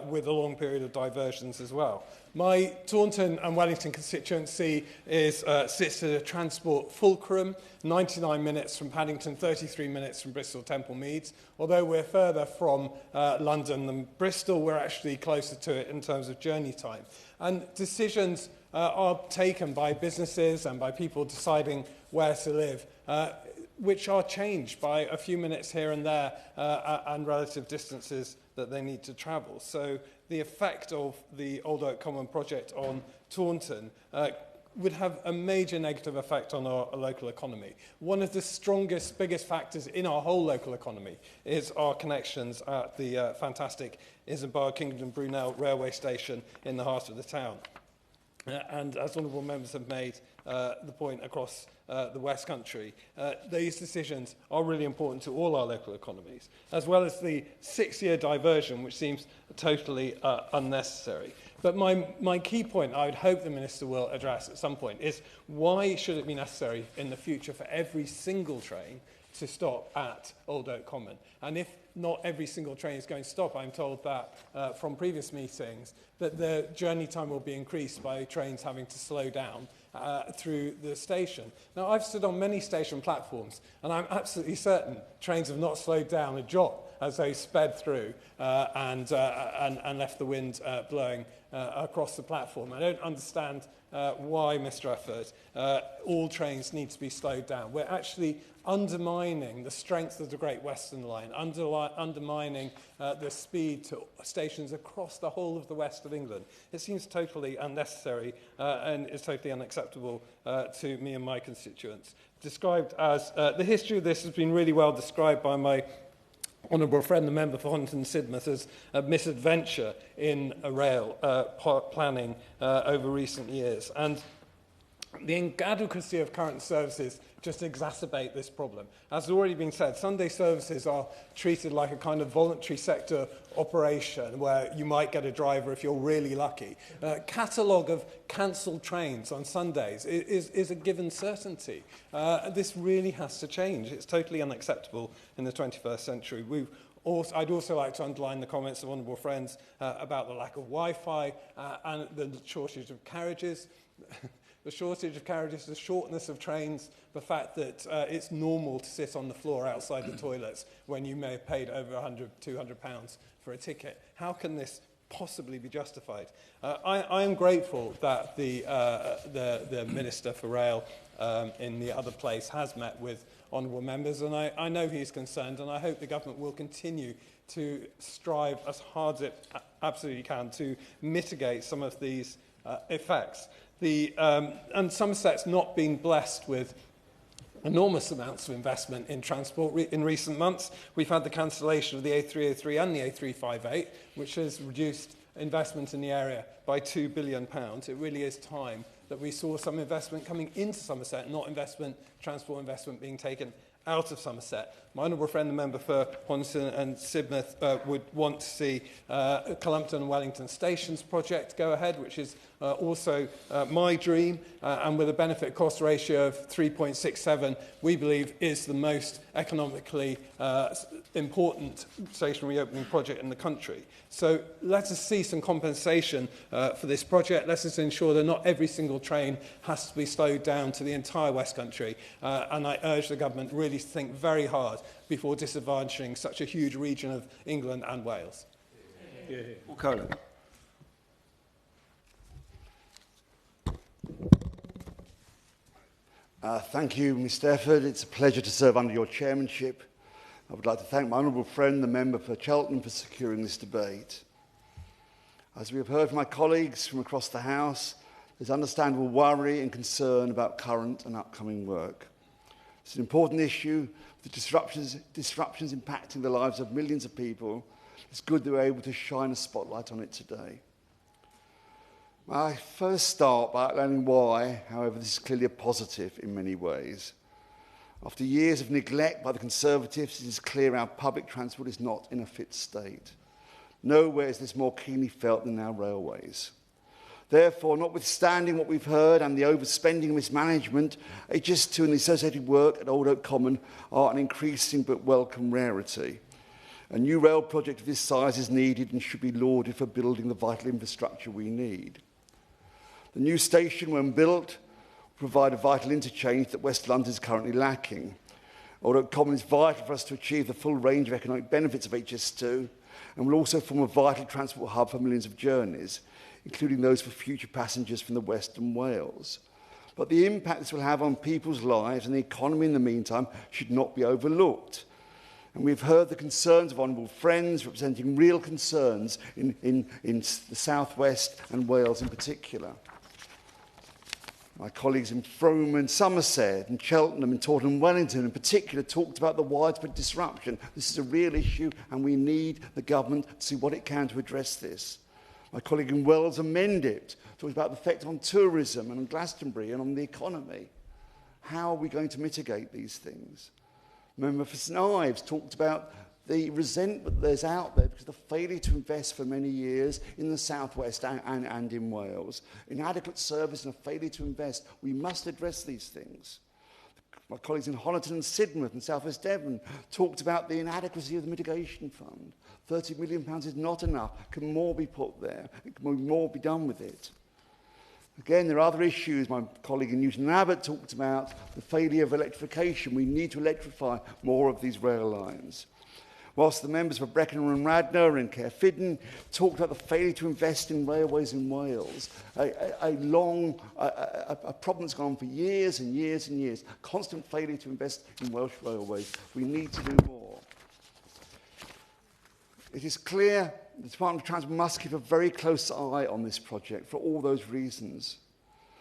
with a long period of diversions as well. My Taunton and Wellington constituency sits at a transport fulcrum, 99 minutes from Paddington, 33 minutes from Bristol Temple Meads. Although we're further from London than Bristol, we're actually closer to it in terms of journey time. And decisions are taken by businesses and by people deciding where to live, which are changed by a few minutes here and there and relative distances that they need to travel. So the effect of the Old Oak Common project on Taunton would have a major negative effect on our local economy. One of the strongest, biggest factors in our whole local economy is our connections at the fantastic Isambard Kingdom Brunel railway station in the heart of the town. And as honourable members have made the point across the West Country, these decisions are really important to all our local economies, as well as the 6-year diversion, which seems totally unnecessary. But my key point I would hope the Minister will address at some point is why should it be necessary in the future for every single train to stop at Old Oak Common? And if not every single train is going to stop, I'm told that from previous meetings, that the journey time will be increased by trains having to slow down through the station. Now, I've stood on many station platforms, and I'm absolutely certain trains have not slowed down a jot as they sped through and left the wind blowing across the platform. I don't understand why, Mr Efford, all trains need to be slowed down. We're actually undermining the strength of the Great Western Line, undermining the speed to stations across the whole of the west of England. It seems totally unnecessary and is totally unacceptable to me and my constituents. Described as, the history of this has been really well described by my honourable friend, the member for Honiton Sidmouth, as a misadventure in rail planning over recent years. And the inadequacy of current services just exacerbate this problem. As has already been said, Sunday services are treated like a kind of voluntary sector operation where you might get a driver if you're really lucky. Catalogue of cancelled trains on Sundays is a given certainty. This really has to change. It's totally unacceptable in the 21st century. I'd also like to underline the comments of honourable friends about the lack of Wi-Fi and the shortage of carriages. the shortage of carriages, the shortness of trains, the fact that it's normal to sit on the floor outside the toilets when you may have paid over £100, £200 for a ticket. How can this possibly be justified? I am grateful that the Minister for Rail in the other place has met with honourable members, and I know he is concerned, and I hope the government will continue to strive as hard as it absolutely can to mitigate some of these effects. And Somerset's not been blessed with enormous amounts of investment in transport in recent months. We've had the cancellation of the A303 and the A358, which has reduced investment in the area by £2 billion. It really is time that we saw some investment coming into Somerset, not transport investment being taken out of Somerset. My honourable friend, the member for Hounsdon and Sidmouth, would want to see Cullompton and Wellington Stations project go ahead, which is also my dream, and with a benefit-cost ratio of 3.67, we believe is the most economically important station reopening project in the country. So let us see some compensation for this project. Let us ensure that not every single train has to be slowed down to the entire West Country, and I urge the government really to think very hard before disadvantaging such a huge region of England and Wales. Paul Colan. Thank you, Mr. Efford. It's a pleasure to serve under your chairmanship. I would like to thank my honourable friend, the member for Cheltenham, for securing this debate. As we have heard from my colleagues from across the House, there's understandable worry and concern about current and upcoming work. It's an important issue, the disruptions impacting the lives of millions of people. It's good that we're able to shine a spotlight on it today. I first start by outlining why, however, this is clearly a positive in many ways. After years of neglect by the Conservatives, it is clear our public transport is not in a fit state. Nowhere is this more keenly felt than our railways. Therefore, notwithstanding what we've heard and the overspending and mismanagement, HS2 and the associated work at Old Oak Common are an increasing but welcome rarity. A new rail project of this size is needed and should be lauded for building the vital infrastructure we need. The new station, when built, will provide a vital interchange that West London is currently lacking. Old Oak Common is vital for us to achieve the full range of economic benefits of HS2 and will also form a vital transport hub for millions of journeys, including those for future passengers from the West and Wales. But the impact this will have on people's lives and the economy in the meantime should not be overlooked. And we've heard the concerns of honourable friends representing real concerns in the South West and Wales in particular. My colleagues in Frome and Somerset and Cheltenham and Taunton and Wellington in particular talked about the widespread disruption. This is a real issue and we need the government to see what it can to address this. My colleague in Wales and Mendip talked about the effect on tourism and on Glastonbury and on the economy. How are we going to mitigate these things? Member for St Ives talked about the resentment there's out there because of the failure to invest for many years in the South West and in Wales. Inadequate service and a failure to invest. We must address these things. My colleagues in Honiton and Sidmouth and South West Devon talked about the inadequacy of the mitigation fund. £30 million is not enough. Can more be put there? Can more be done with it? Again, there are other issues. My colleague in Newton Abbott talked about the failure of electrification. We need to electrify more of these rail lines. Whilst the members for Brecon and Radnor and Caerphilly talked about the failure to invest in railways in Wales, a problem that's gone on for years and years and years, constant failure to invest in Welsh railways. We need to do more. It is clear the Department of Transport must keep a very close eye on this project for all those reasons.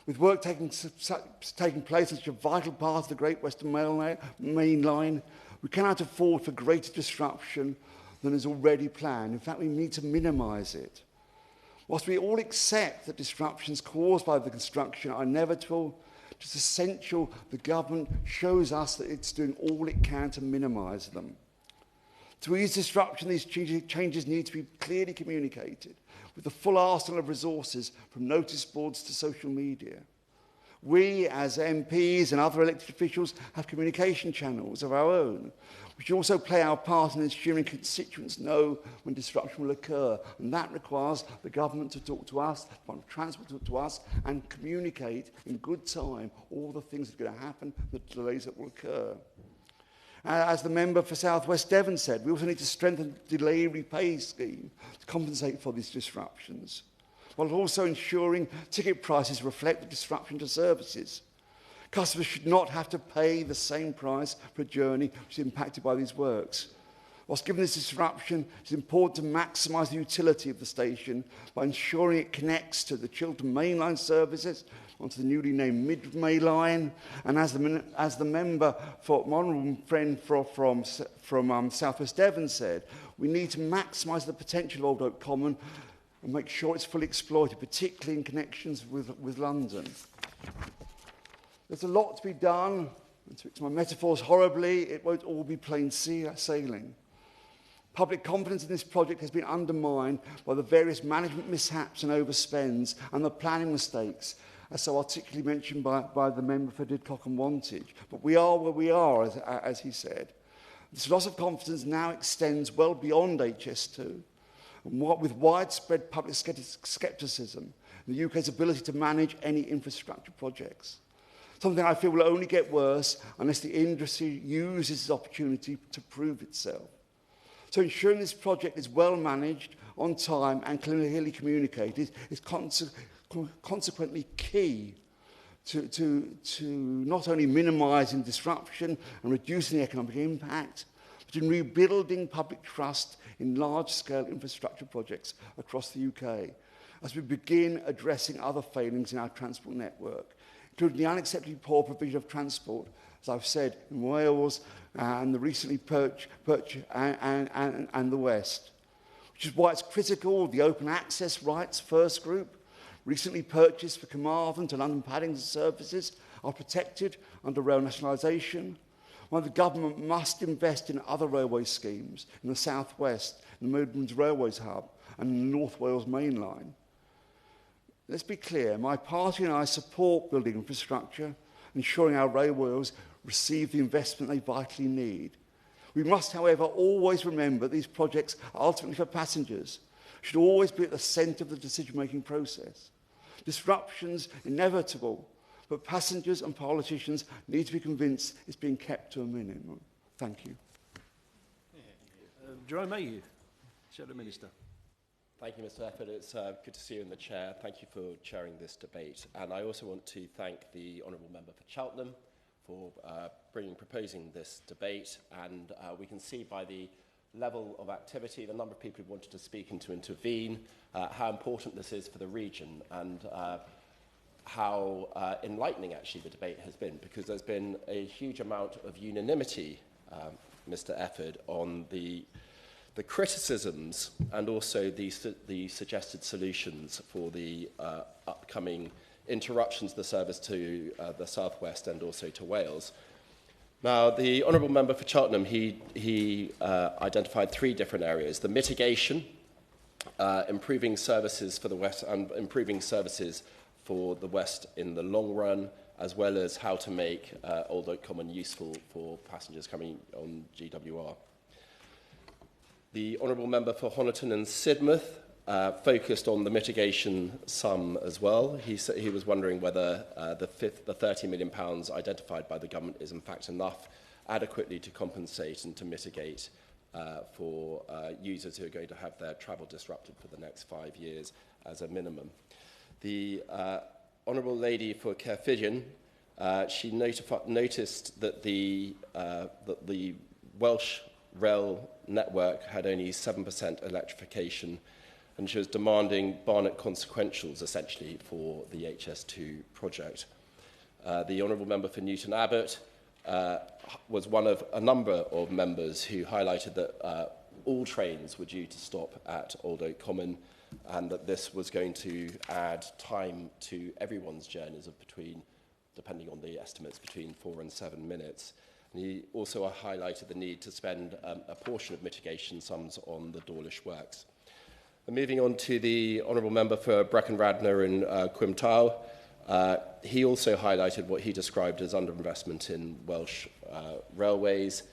With work taking place on such a vital part of the Great Western Main Line, we cannot afford for greater disruption than is already planned. In fact, we need to minimise it. Whilst we all accept that disruptions caused by the construction are inevitable, it is essential the government shows us that it's doing all it can to minimise them. To ease disruption, these changes need to be clearly communicated with the full arsenal of resources from notice boards to social media. We, as MPs and other elected officials, have communication channels of our own. We should also play our part in ensuring constituents know when disruption will occur, and that requires the government to talk to us, the Department of Transport to talk to us, and communicate in good time all the things that are going to happen, the delays that will occur. As the member for South West Devon said, we also need to strengthen the delay repay scheme to compensate for these disruptions, while also ensuring ticket prices reflect the disruption to services. Customers should not have to pay the same price for a journey which is impacted by these works. Whilst given this disruption, it's important to maximise the utility of the station by ensuring it connects to the Chiltern mainline services onto the newly named Mid-May line. And as the member for my honourable friend from South West Devon said, we need to maximise the potential of Old Oak Common and make sure it's fully exploited, particularly in connections with London. There's a lot to be done, and to mix my metaphors horribly, it won't all be plain sailing. Public confidence in this project has been undermined by the various management mishaps and overspends and the planning mistakes, as so articulately mentioned by the member for Didcot and Wantage. But we are where we are, as he said. This loss of confidence now extends well beyond HS2, and with widespread public scepticism in the UK's ability to manage any infrastructure projects. Something I feel will only get worse unless the industry uses this opportunity to prove itself. So ensuring this project is well managed, on time and clearly communicated is consequently key to not only minimising disruption and reducing the economic impact, but in rebuilding public trust in large-scale infrastructure projects across the UK as we begin addressing other failings in our transport network, including the unacceptably poor provision of transport, as I've said, in Wales and the recently and the West. Which is why it's critical the open access rights first group, recently purchased for Carmarthen to London Paddington services, are protected under rail nationalisation, while the government must invest in other railway schemes in the South West, in the Midlands Railways Hub and in the North Wales Main Line. Let's be clear, my party and I support building infrastructure, ensuring our railways receive the investment they vitally need. We must, however, always remember these projects are ultimately for passengers, should always be at the centre of the decision-making process. Disruptions inevitable, but passengers and politicians need to be convinced it's being kept to a minimum. Thank you. Jerome Mayhew, Shadow Minister. Thank you, Mr. Efford. It's good to see you in the chair. Thank you for chairing this debate. And I also want to thank the Honourable Member for Cheltenham for proposing this debate. And we can see by the level of activity, the number of people who wanted to speak and to intervene, how important this is for the region and how enlightening actually the debate has been, because there's been a huge amount of unanimity, Mr. Efford, on the criticisms and also the suggested solutions for the upcoming interruptions to the service to the South West and also to Wales. Now, the Honourable Member for Cheltenham, he identified three different areas: the mitigation, improving services for the West and improving services for the West in the long run, as well as how to make Old Oak Common useful for passengers coming on GWR. The Honourable Member for Honiton and Sidmouth focused on the mitigation sum as well. He was wondering whether the £30 million identified by the government is in fact enough adequately to compensate and to mitigate for users who are going to have their travel disrupted for the next 5 years as a minimum. The Honourable Lady for Caerphilly, she noticed that the Welsh rail network had only 7% electrification, and she was demanding Barnet consequentials, essentially, for the HS2 project. The Honourable Member for Newton Abbot was one of a number of members who highlighted that all trains were due to stop at Old Oak Common, and that this was going to add time to everyone's journeys of between, depending on the estimates, between 4 and 7 minutes. And he also highlighted the need to spend a portion of mitigation sums on the Dawlish works. And moving on to the Honourable Member for Brecon Radnor and Quim Tau, He also highlighted what he described as underinvestment in Welsh railways,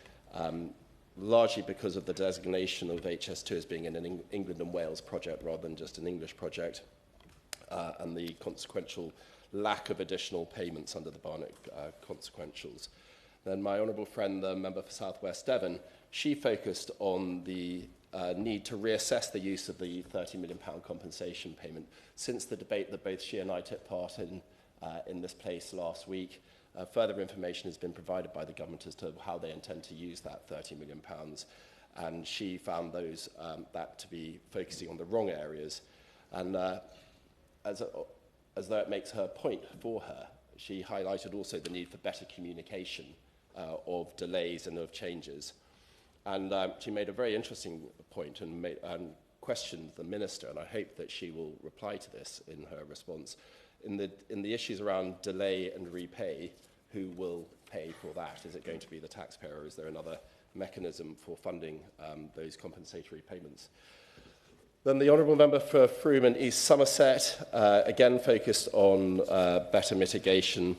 largely because of the designation of HS2 as being an England and Wales project rather than just an English project, and the consequential lack of additional payments under the Barnett consequentials. Then my honourable friend, the member for South West Devon, she focused on the need to reassess the use of the £30 million compensation payment since the debate that both she and I took part in this place last week. Further information has been provided by the government as to how they intend to use that £30 million, and she found that to be focusing on the wrong areas. And as though it makes her point for her, she highlighted also the need for better communication of delays and of changes. And she made a very interesting point and questioned the minister, and I hope that she will reply to this in her response. In the issues around delay and repay, who will pay for that? Is it going to be the taxpayer, or is there another mechanism for funding those compensatory payments? Then the Honourable Member for Frome and East Somerset, again focused on better mitigation,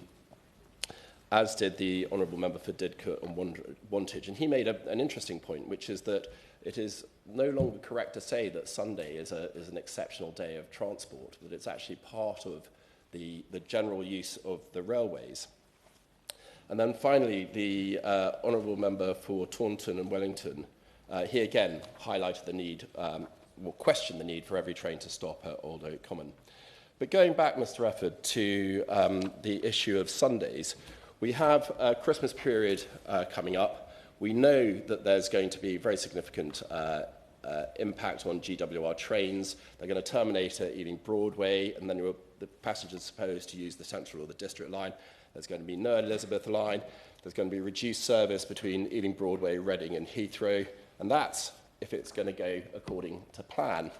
as did the Honourable Member for Didcot and Wantage. And he made an interesting point, which is that it is no longer correct to say that Sunday is an exceptional day of transport, that it's actually part of the general use of the railways. And then finally, the Honourable Member for Taunton and Wellington, he again highlighted the need, or questioned the need for every train to stop at Old Oak Common. But going back, Mr. Efford, to the issue of Sundays, we have a Christmas period coming up. We know that there's going to be very significant impact on GWR trains. They're going to terminate at Ealing Broadway, and then the passengers are supposed to use the Central or the District line. There's going to be no Elizabeth line. There's going to be reduced service between Ealing Broadway, Reading and Heathrow. And that's if it's going to go according to plan,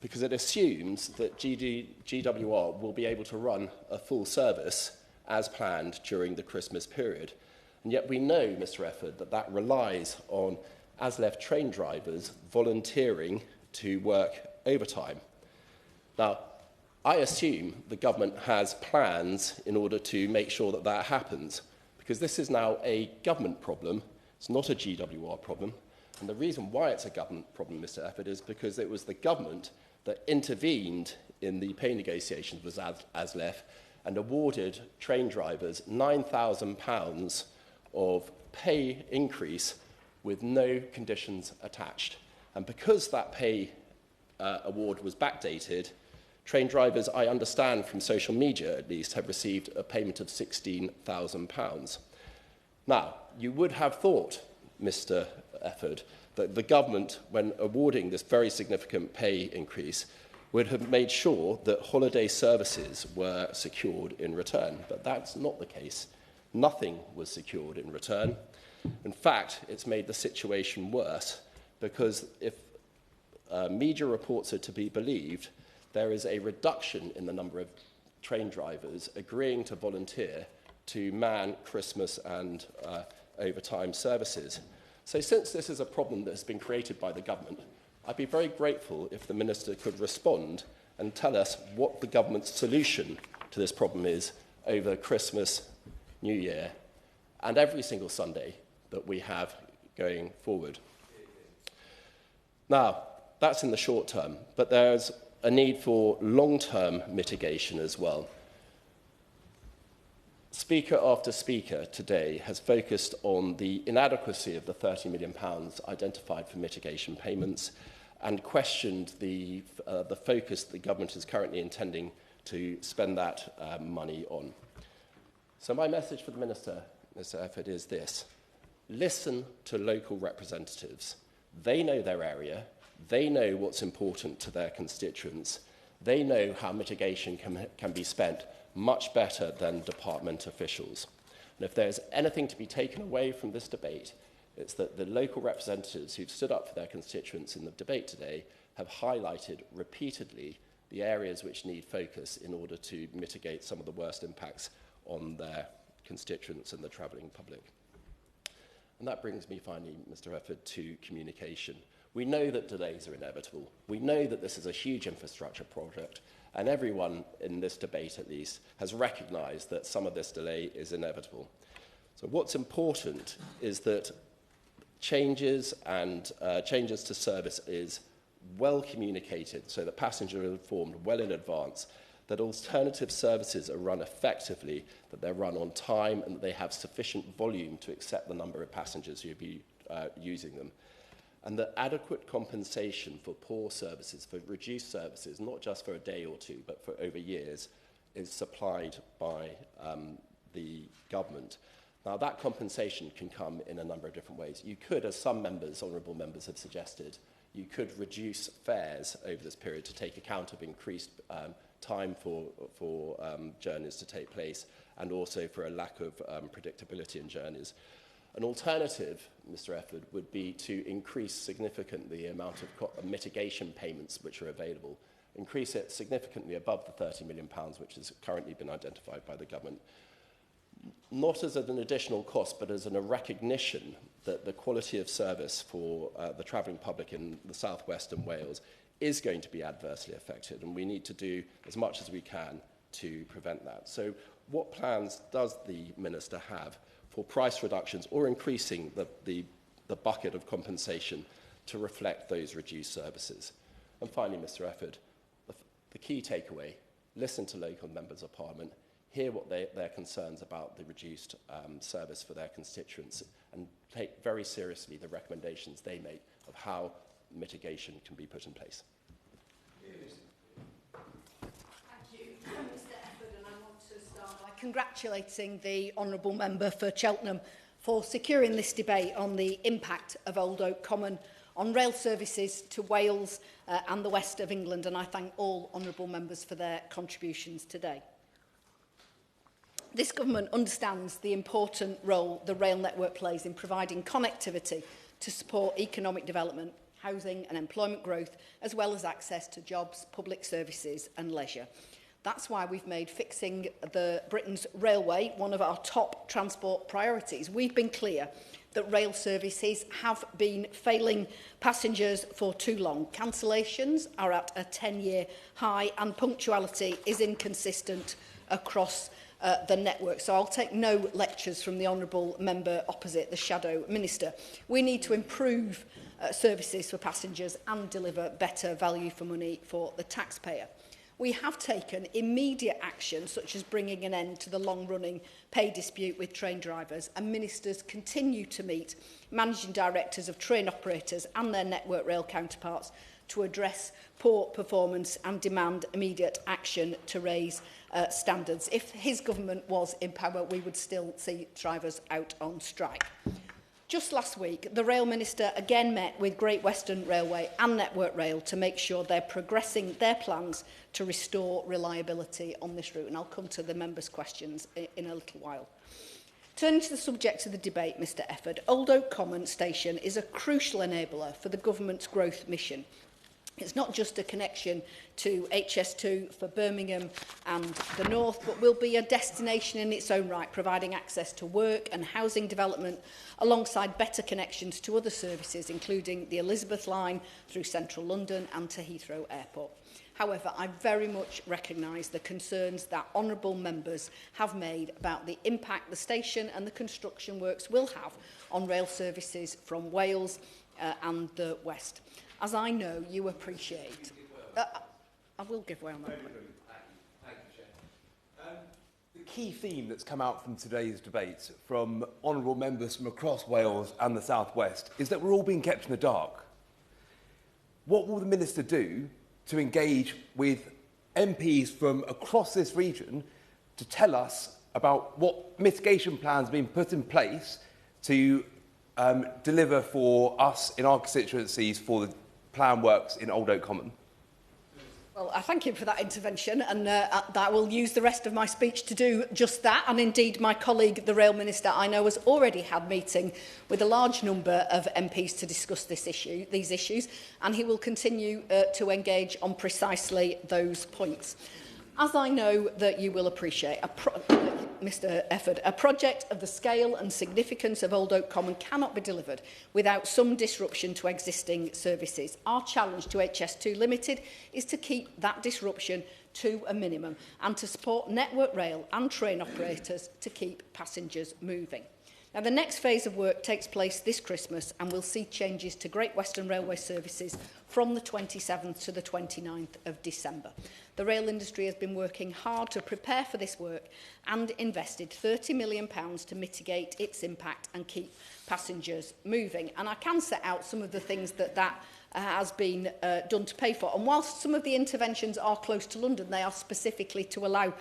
because it assumes that GWR will be able to run a full service as planned during the Christmas period. And yet we know, Mr. Efford, that relies on ASLEF train drivers volunteering to work overtime. Now, I assume the government has plans in order to make sure that that happens, because this is now a government problem. It's not a GWR problem. And the reason why it's a government problem, Mr. Efford, is because it was the government that intervened in the pay negotiations with ASLEF and awarded train drivers £9,000 of pay increase with no conditions attached. And because that pay award was backdated, train drivers, I understand from social media at least, have received a payment of £16,000. Now, you would have thought, Mr. Efford, that the government, when awarding this very significant pay increase, would have made sure that holiday services were secured in return. But that's not the case. Nothing was secured in return. In fact, it's made the situation worse, because if media reports are to be believed, there is a reduction in the number of train drivers agreeing to volunteer to man Christmas and overtime services. So since this is a problem that has been created by the government, I'd be very grateful if the Minister could respond and tell us what the government's solution to this problem is over Christmas, New Year, and every single Sunday that we have going forward. Now, that's in the short term, but there's a need for long-term mitigation as well. Speaker after speaker today has focused on the inadequacy of the £30 million identified for mitigation payments and questioned the focus the government is currently intending to spend that money on. So my message for the Minister, Mr. Efford, is this. Listen to local representatives. They know their area. They know what's important to their constituents. They know how mitigation can be spent much better than department officials. And if there's anything to be taken away from this debate, it's that the local representatives who've stood up for their constituents in the debate today have highlighted repeatedly the areas which need focus in order to mitigate some of the worst impacts on their constituents and the travelling public. And that brings me finally, Mr. Efford, to communication. We know that delays are inevitable. We know that this is a huge infrastructure project, and everyone in this debate at least has recognised that some of this delay is inevitable. So what's important is that changes to service is well communicated so that passengers are informed well in advance that alternative services are run effectively, that they're run on time, and that they have sufficient volume to accept the number of passengers who will be using them. And that adequate compensation for poor services, for reduced services, not just for a day or two, but for over years, is supplied by the government. Now, that compensation can come in a number of different ways. You could, as some members, honourable members, have suggested, you could reduce fares over this period to take account of increased time for journeys to take place, and also for a lack of predictability in journeys. An alternative, Mr. Efford, would be to increase significantly the amount of mitigation payments which are available, increase it significantly above the £30 million which has currently been identified by the government, not as an additional cost, but as a recognition that the quality of service for the travelling public in the South West and Wales is going to be adversely affected, and we need to do as much as we can to prevent that. So what plans does the Minister have for price reductions or increasing the bucket of compensation to reflect those reduced services? And finally, Mr. Efford, the key takeaway, listen to local members of Parliament, hear what their concerns about the reduced service for their constituents, and take very seriously the recommendations they make of how mitigation can be put in place. Thank you, Mr. Efford, and I want to start by congratulating the Honourable Member for Cheltenham for securing this debate on the impact of Old Oak Common on rail services to Wales and the west of England, and I thank all Honourable Members for their contributions today. This government understands the important role the rail network plays in providing connectivity to support economic development, housing and employment growth, as well as access to jobs, public services and leisure. That's why we've made fixing the Britain's railway one of our top transport priorities. We've been clear that rail services have been failing passengers for too long. Cancellations are at a 10-year high and punctuality is inconsistent across the network. So I'll take no lectures from the Honourable Member opposite, the Shadow Minister. We need to improve services for passengers and deliver better value for money for the taxpayer. We have taken immediate action, such as bringing an end to the long-running pay dispute with train drivers, and ministers continue to meet managing directors of train operators and their network rail counterparts to address poor performance and demand immediate action to raise standards. If his government was in power, we would still see drivers out on strike. Just last week, the Rail Minister again met with Great Western Railway and Network Rail to make sure they're progressing their plans to restore reliability on this route. And I'll come to the members' questions in a little while. Turning to the subject of the debate, Mr. Efford, Old Oak Common Station is a crucial enabler for the government's growth mission. It's not just a connection to HS2 for Birmingham and the north, but will be a destination in its own right, providing access to work and housing development alongside better connections to other services, including the Elizabeth line through central London and to Heathrow Airport. However, I very much recognise the concerns that honourable members have made about the impact the station and the construction works will have on rail services from Wales and the West. As I know you appreciate. I will give way on that. Thank you, Chair. The key theme that's come out from today's debate from honourable members from across Wales and the South West is that we're all being kept in the dark. What will the Minister do to engage with MPs from across this region to tell us about what mitigation plans have been put in place to deliver for us in our constituencies for the plan works in Old Oak Common? Well, I thank you for that intervention, and I will use the rest of my speech to do just that. And indeed, my colleague, the Rail Minister, I know has already had meeting with a large number of MPs to discuss these issues, and he will continue to engage on precisely those points. As I know that you will appreciate, Mr. Efford, a project of the scale and significance of Old Oak Common cannot be delivered without some disruption to existing services. Our challenge to HS2 Limited is to keep that disruption to a minimum and to support Network Rail and train operators to keep passengers moving. Now, the next phase of work takes place this Christmas and will see changes to Great Western Railway services from the 27th to the 29th of December. The rail industry has been working hard to prepare for this work and invested £30 million to mitigate its impact and keep passengers moving. And I can set out some of the things that has been done to pay for. And whilst some of the interventions are close to London, they are specifically to allow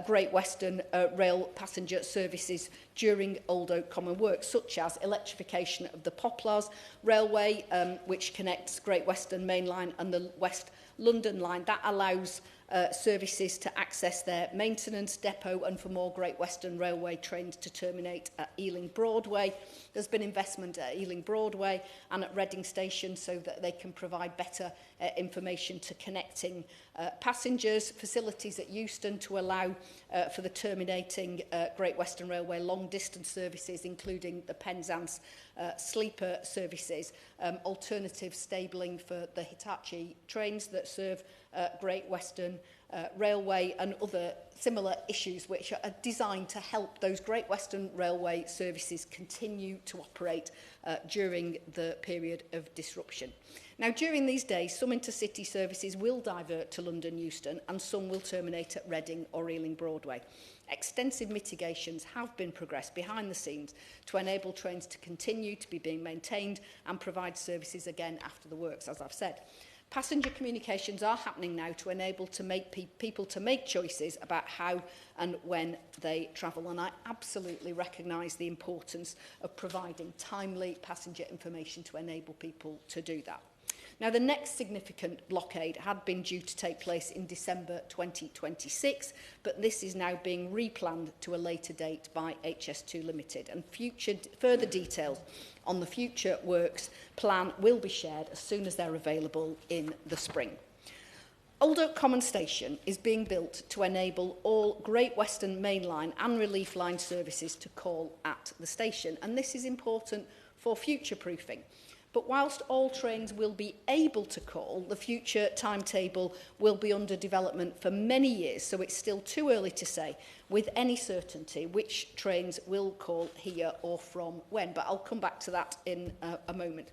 Great Western rail passenger services during Old Oak Common work, such as electrification of the Poplars Railway, which connects Great Western Main Line and the West London Line. That allows services to access their maintenance depot and for more Great Western Railway trains to terminate at Ealing Broadway. There's been investment at Ealing Broadway and at Reading Station so that they can provide better information to connecting passengers, facilities at Euston to allow for the terminating Great Western Railway long-distance services, including the Penzance sleeper services, alternative stabling for the Hitachi trains that serve Great Western Railway and other similar issues which are designed to help those Great Western Railway services continue to operate during the period of disruption. Now, during these days, some intercity services will divert to London Euston and some will terminate at Reading or Ealing Broadway. Extensive mitigations have been progressed behind the scenes to enable trains to continue to be being maintained and provide services again after the works, as I've said. Passenger communications are happening now to enable people to make choices about how and when they travel, and I absolutely recognise the importance of providing timely passenger information to enable people to do that. Now, the next significant blockade had been due to take place in December 2026, but this is now being replanned to a later date by HS2 Limited, and further details on the future works plan will be shared as soon as they're available in the spring. Old Oak Common Station is being built to enable all Great Western Main Line and Relief Line services to call at the station, and this is important for future-proofing. But whilst all trains will be able to call, the future timetable will be under development for many years, so it's still too early to say with any certainty which trains will call here or from when, but I'll come back to that in a moment.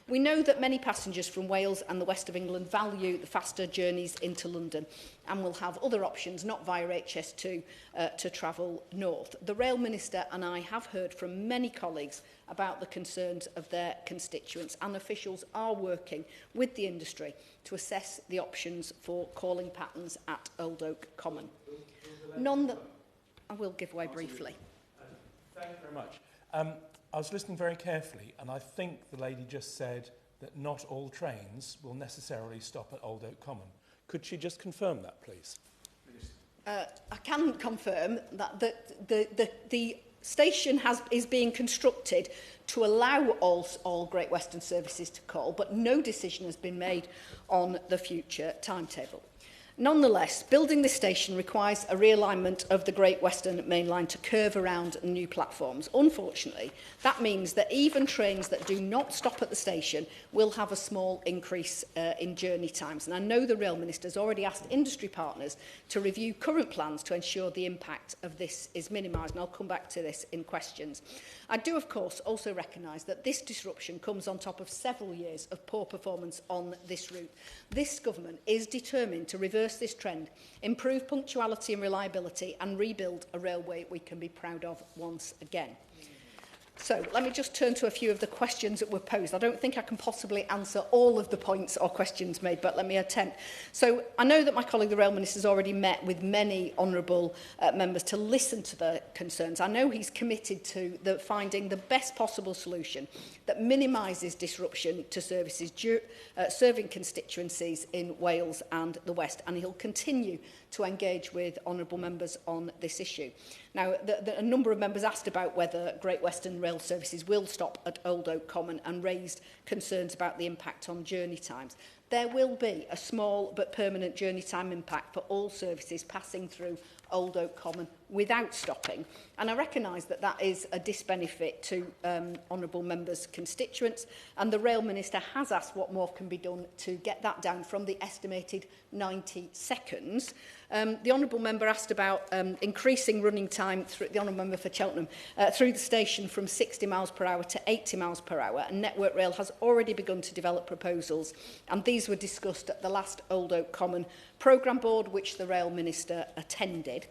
We know that many passengers from Wales and the west of England value the faster journeys into London and will have other options, not via HS2, to travel north. The Rail Minister and I have heard from many colleagues about the concerns of their constituents, and officials are working with the industry to assess the options for calling patterns at Old Oak Common. I will give way briefly. Thank you very much. I was listening very carefully, and I think the lady just said that not all trains will necessarily stop at Old Oak Common. Could she just confirm that, please? I can confirm that the station is being constructed to allow all Great Western services to call, but no decision has been made on the future timetable. Nonetheless, building this station requires a realignment of the Great Western Main Line to curve around new platforms. Unfortunately, that means that even trains that do not stop at the station will have a small increase in journey times. And I know the Rail Minister has already asked industry partners to review current plans to ensure the impact of this is minimised, and I'll come back to this in questions. I do, of course, also recognise that this disruption comes on top of several years of poor performance on this route. This government is determined to reverse this trend, improve punctuality and reliability, and rebuild a railway we can be proud of once again. So let me just turn to a few of the questions that were posed. I don't think I can possibly answer all of the points or questions made, but let me attempt. So I know that my colleague, the Rail Minister, has already met with many honourable members to listen to the concerns. I know he's committed to finding the best possible solution that minimises disruption to services serving constituencies in Wales and the West, and he'll continue to engage with honourable members on this issue. Now, a number of members asked about whether Great Western Rail services will stop at Old Oak Common and raised concerns about the impact on journey times. There will be a small but permanent journey time impact for all services passing through Old Oak Common without stopping. And I recognise that that is a disbenefit to honourable members' constituents, and the Rail Minister has asked what more can be done to get that down from the estimated 90 seconds. The honourable member asked about increasing running time, through the honourable member for Cheltenham, through the station from 60 miles per hour to 80 miles per hour, and Network Rail has already begun to develop proposals, and these were discussed at the last Old Oak Common programme board, which the Rail Minister attended.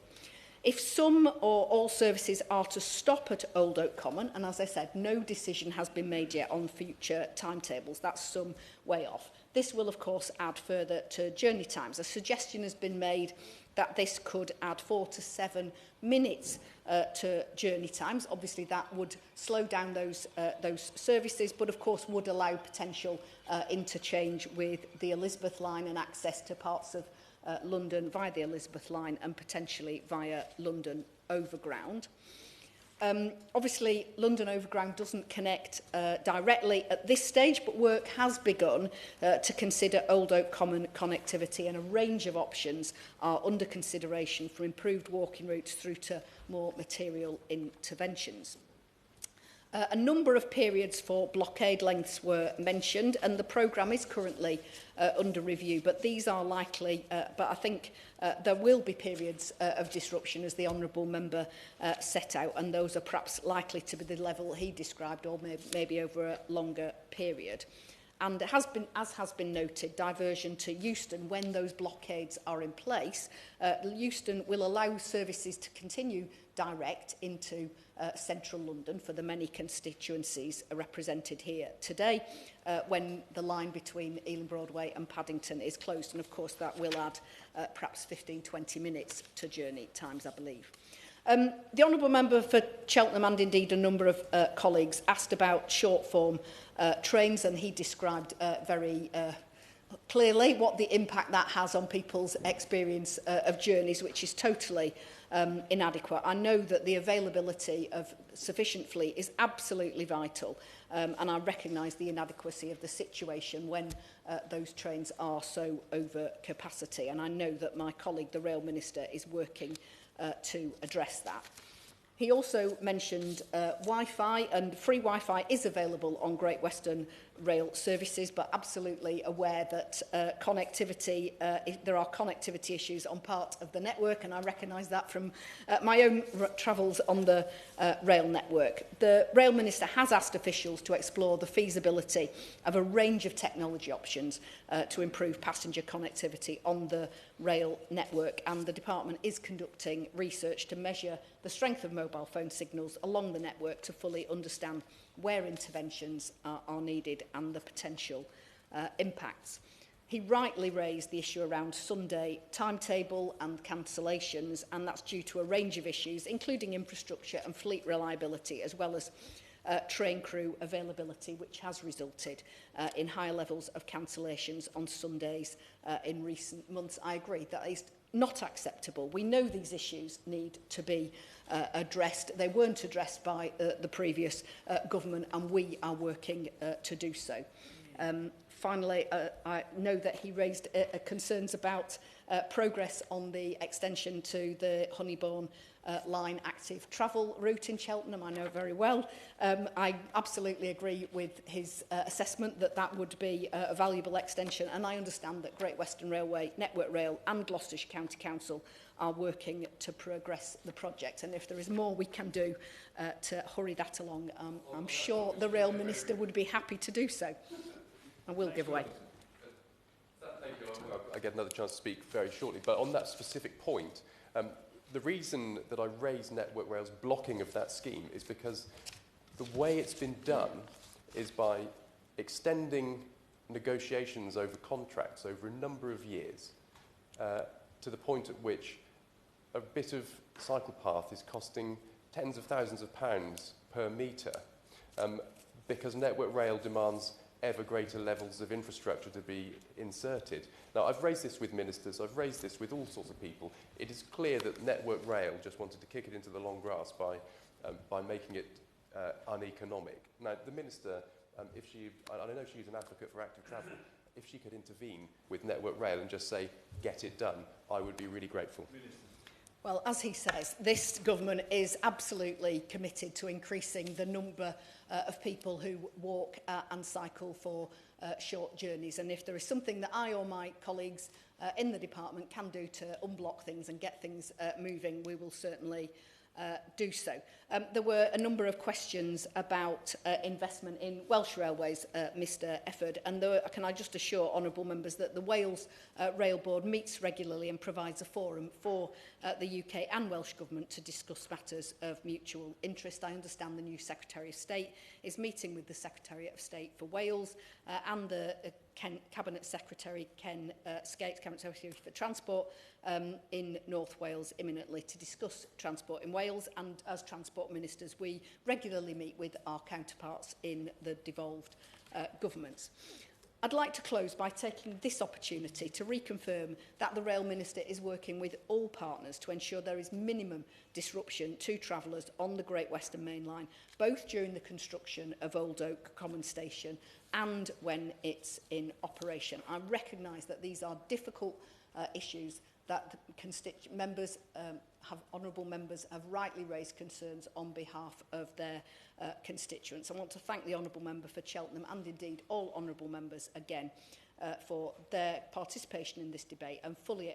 If some or all services are to stop at Old Oak Common, and as I said, no decision has been made yet on future timetables, that's some way off. This will, of course, add further to journey times. A suggestion has been made that this could add 4 to 7 minutes to journey times. Obviously, that would slow down those services, but of course would allow potential interchange with the Elizabeth line and access to parts of London via the Elizabeth line and potentially via London Overground. Obviously, London Overground doesn't connect directly at this stage, but work has begun to consider Old Oak Common connectivity, and a range of options are under consideration for improved walking routes through to more material interventions. A number of periods for blockade lengths were mentioned, and the programme is currently under review, but these are likely, but I think there will be periods of disruption, as the Honourable Member set out, and those are perhaps likely to be the level he described, or maybe over a longer period. And as has been noted, diversion to Euston, when those blockades are in place, Euston will allow services to continue direct into central London for the many constituencies represented here today, when the line between Ealing Broadway and Paddington is closed. And of course that will add perhaps 15-20 minutes to journey times, I believe. The Honourable Member for Cheltenham, and indeed a number of colleagues, asked about short-form trains, and he described very clearly what the impact that has on people's experience of journeys, which is totally inadequate. I know that the availability of sufficient fleet is absolutely vital, and I recognise the inadequacy of the situation when those trains are so over capacity, and I know that my colleague, the Rail Minister, is working to address that. He also mentioned Wi-Fi, and free Wi-Fi is available on Great Western Rail services, but absolutely aware that connectivity, there are connectivity issues on part of the network, and I recognise that from my own travels on the rail network. The Rail Minister has asked officials to explore the feasibility of a range of technology options to improve passenger connectivity on the rail network, and the Department is conducting research to measure the strength of mobile phone signals along the network to fully understand where interventions are needed and the potential impacts. He rightly raised the issue around Sunday timetable and cancellations, and that's due to a range of issues, including infrastructure and fleet reliability, as well as train crew availability, which has resulted in higher levels of cancellations on Sundays in recent months. I agree that is not acceptable. We know these issues need to be addressed. They weren't addressed by the previous government, and we are working to do so. Finally, I know that he raised concerns about progress on the extension to the Honeybourne line active travel route in Cheltenham. I know very well. I absolutely agree with his assessment that that would be a valuable extension, and I understand that Great Western Railway, Network Rail and Gloucestershire County Council are working to progress the project, and if there is more we can do to hurry that along, I'm sure the Rail Minister would be happy to do so. I will give way. Thank you. I get another chance to speak very shortly, but on that specific point, the reason that I raised Network Rail's blocking of that scheme is because the way it's been done is by extending negotiations over contracts over a number of years to the point at which a bit of cycle path is costing tens of thousands of pounds per metre because Network Rail demands ever greater levels of infrastructure to be inserted. Now, I've raised this with ministers, I've raised this with all sorts of people. It is clear that Network Rail just wanted to kick it into the long grass by making it uneconomic. Now, the minister, if she, I know she's an advocate for active travel, if she could intervene with Network Rail and just say, get it done, I would be really grateful. Well, as he says, this government is absolutely committed to increasing the number of people who walk and cycle for short journeys. And if there is something that I or my colleagues in the department can do to unblock things and get things moving, we will certainly do so. There were a number of questions about investment in Welsh Railways, Mr Efford, and can I just assure honourable members that the Wales Rail Board meets regularly and provides a forum for the UK and Welsh Government to discuss matters of mutual interest. I understand the new Secretary of State is meeting with the Secretariat of State for Wales and the Cabinet Secretary Ken Skates, Cabinet Secretary for Transport, in North Wales imminently to discuss transport in Wales, and as Transport Ministers we regularly meet with our counterparts in the devolved governments. I'd like to close by taking this opportunity to reconfirm that the Rail Minister is working with all partners to ensure there is minimum disruption to travellers on the Great Western Main Line, both during the construction of Old Oak Common Station and when it's in operation. I recognise that these are difficult issues that members honourable members have rightly raised concerns on behalf of their constituents. I want to thank the honourable member for Cheltenham and indeed all honourable members again for their participation in this debate, and fully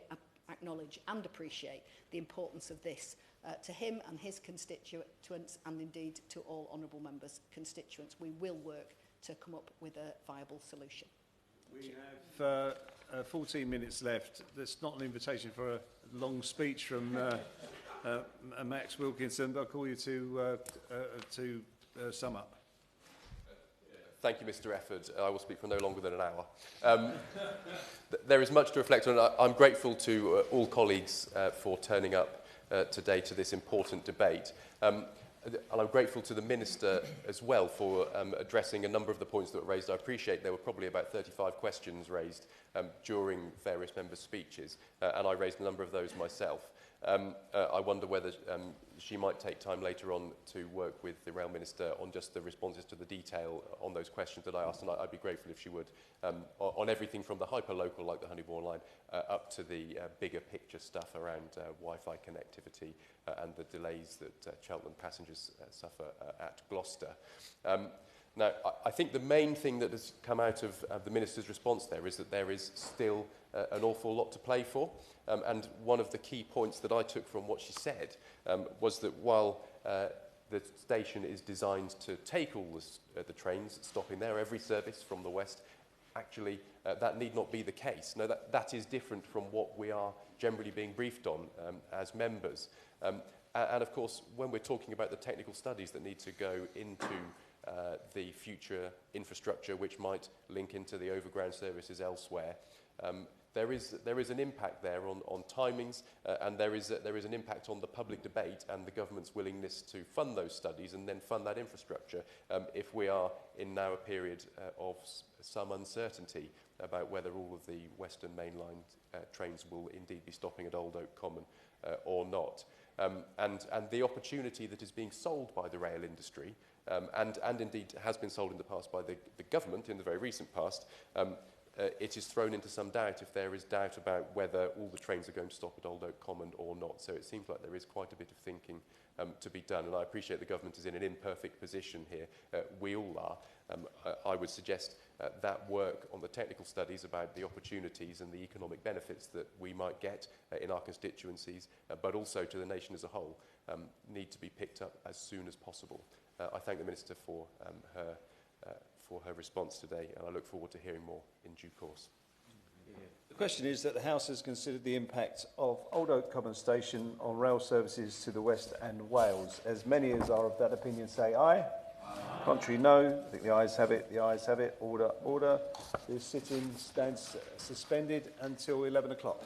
acknowledge and appreciate the importance of this to him and his constituents, and indeed to all honourable members' constituents. We will work to come up with a viable solution. We have 14 minutes left. That's not an invitation for a long speech from Max Wilkinson. I'll call you to sum up. Thank you, Mr Efford. I will speak for no longer than an hour. There is much to reflect on. I'm grateful to all colleagues for turning up today to this important debate. And I'm grateful to the Minister as well for addressing a number of the points that were raised. I appreciate there were probably about 35 questions raised during various members' speeches, and I raised a number of those myself. I wonder whether she might take time later on to work with the Rail Minister on just the responses to the detail on those questions that I asked, and I'd be grateful if she would, on everything from the hyper-local, like the Honeybourne line, up to the bigger picture stuff around Wi-Fi connectivity and the delays that Cheltenham passengers suffer at Gloucester. Now, I think the main thing that has come out of the Minister's response there is that there is still an awful lot to play for. And one of the key points that I took from what she said was that while the station is designed to take all the trains stopping there, every service from the west, actually that need not be the case. No, that is different from what we are generally being briefed on as members. And of course, when we're talking about the technical studies that need to go into the future infrastructure, which might link into the overground services elsewhere, there is an impact there on timings, and there is an impact on the public debate and the government's willingness to fund those studies and then fund that infrastructure if we are in now a period of some uncertainty about whether all of the Western Main Line trains will indeed be stopping at Old Oak Common or not. And the opportunity that is being sold by the rail industry, and indeed has been sold in the past by the government in the very recent past, it is thrown into some doubt if there is doubt about whether all the trains are going to stop at Old Oak Common or not. So it seems like there is quite a bit of thinking to be done, and I appreciate the government is in an imperfect position here. We all are. I would suggest that work on the technical studies about the opportunities and the economic benefits that we might get in our constituencies, but also to the nation as a whole, need to be picked up as soon as possible. I thank the Minister for her response today, and I look forward to hearing more in due course. The question is that the House has considered the impact of Old Oak Common Station on rail services to the West and Wales. As many as are of that opinion say aye. Aye. Contrary, no. I think the ayes have it. The ayes have it. Order, order. This sitting stands suspended until 11 o'clock.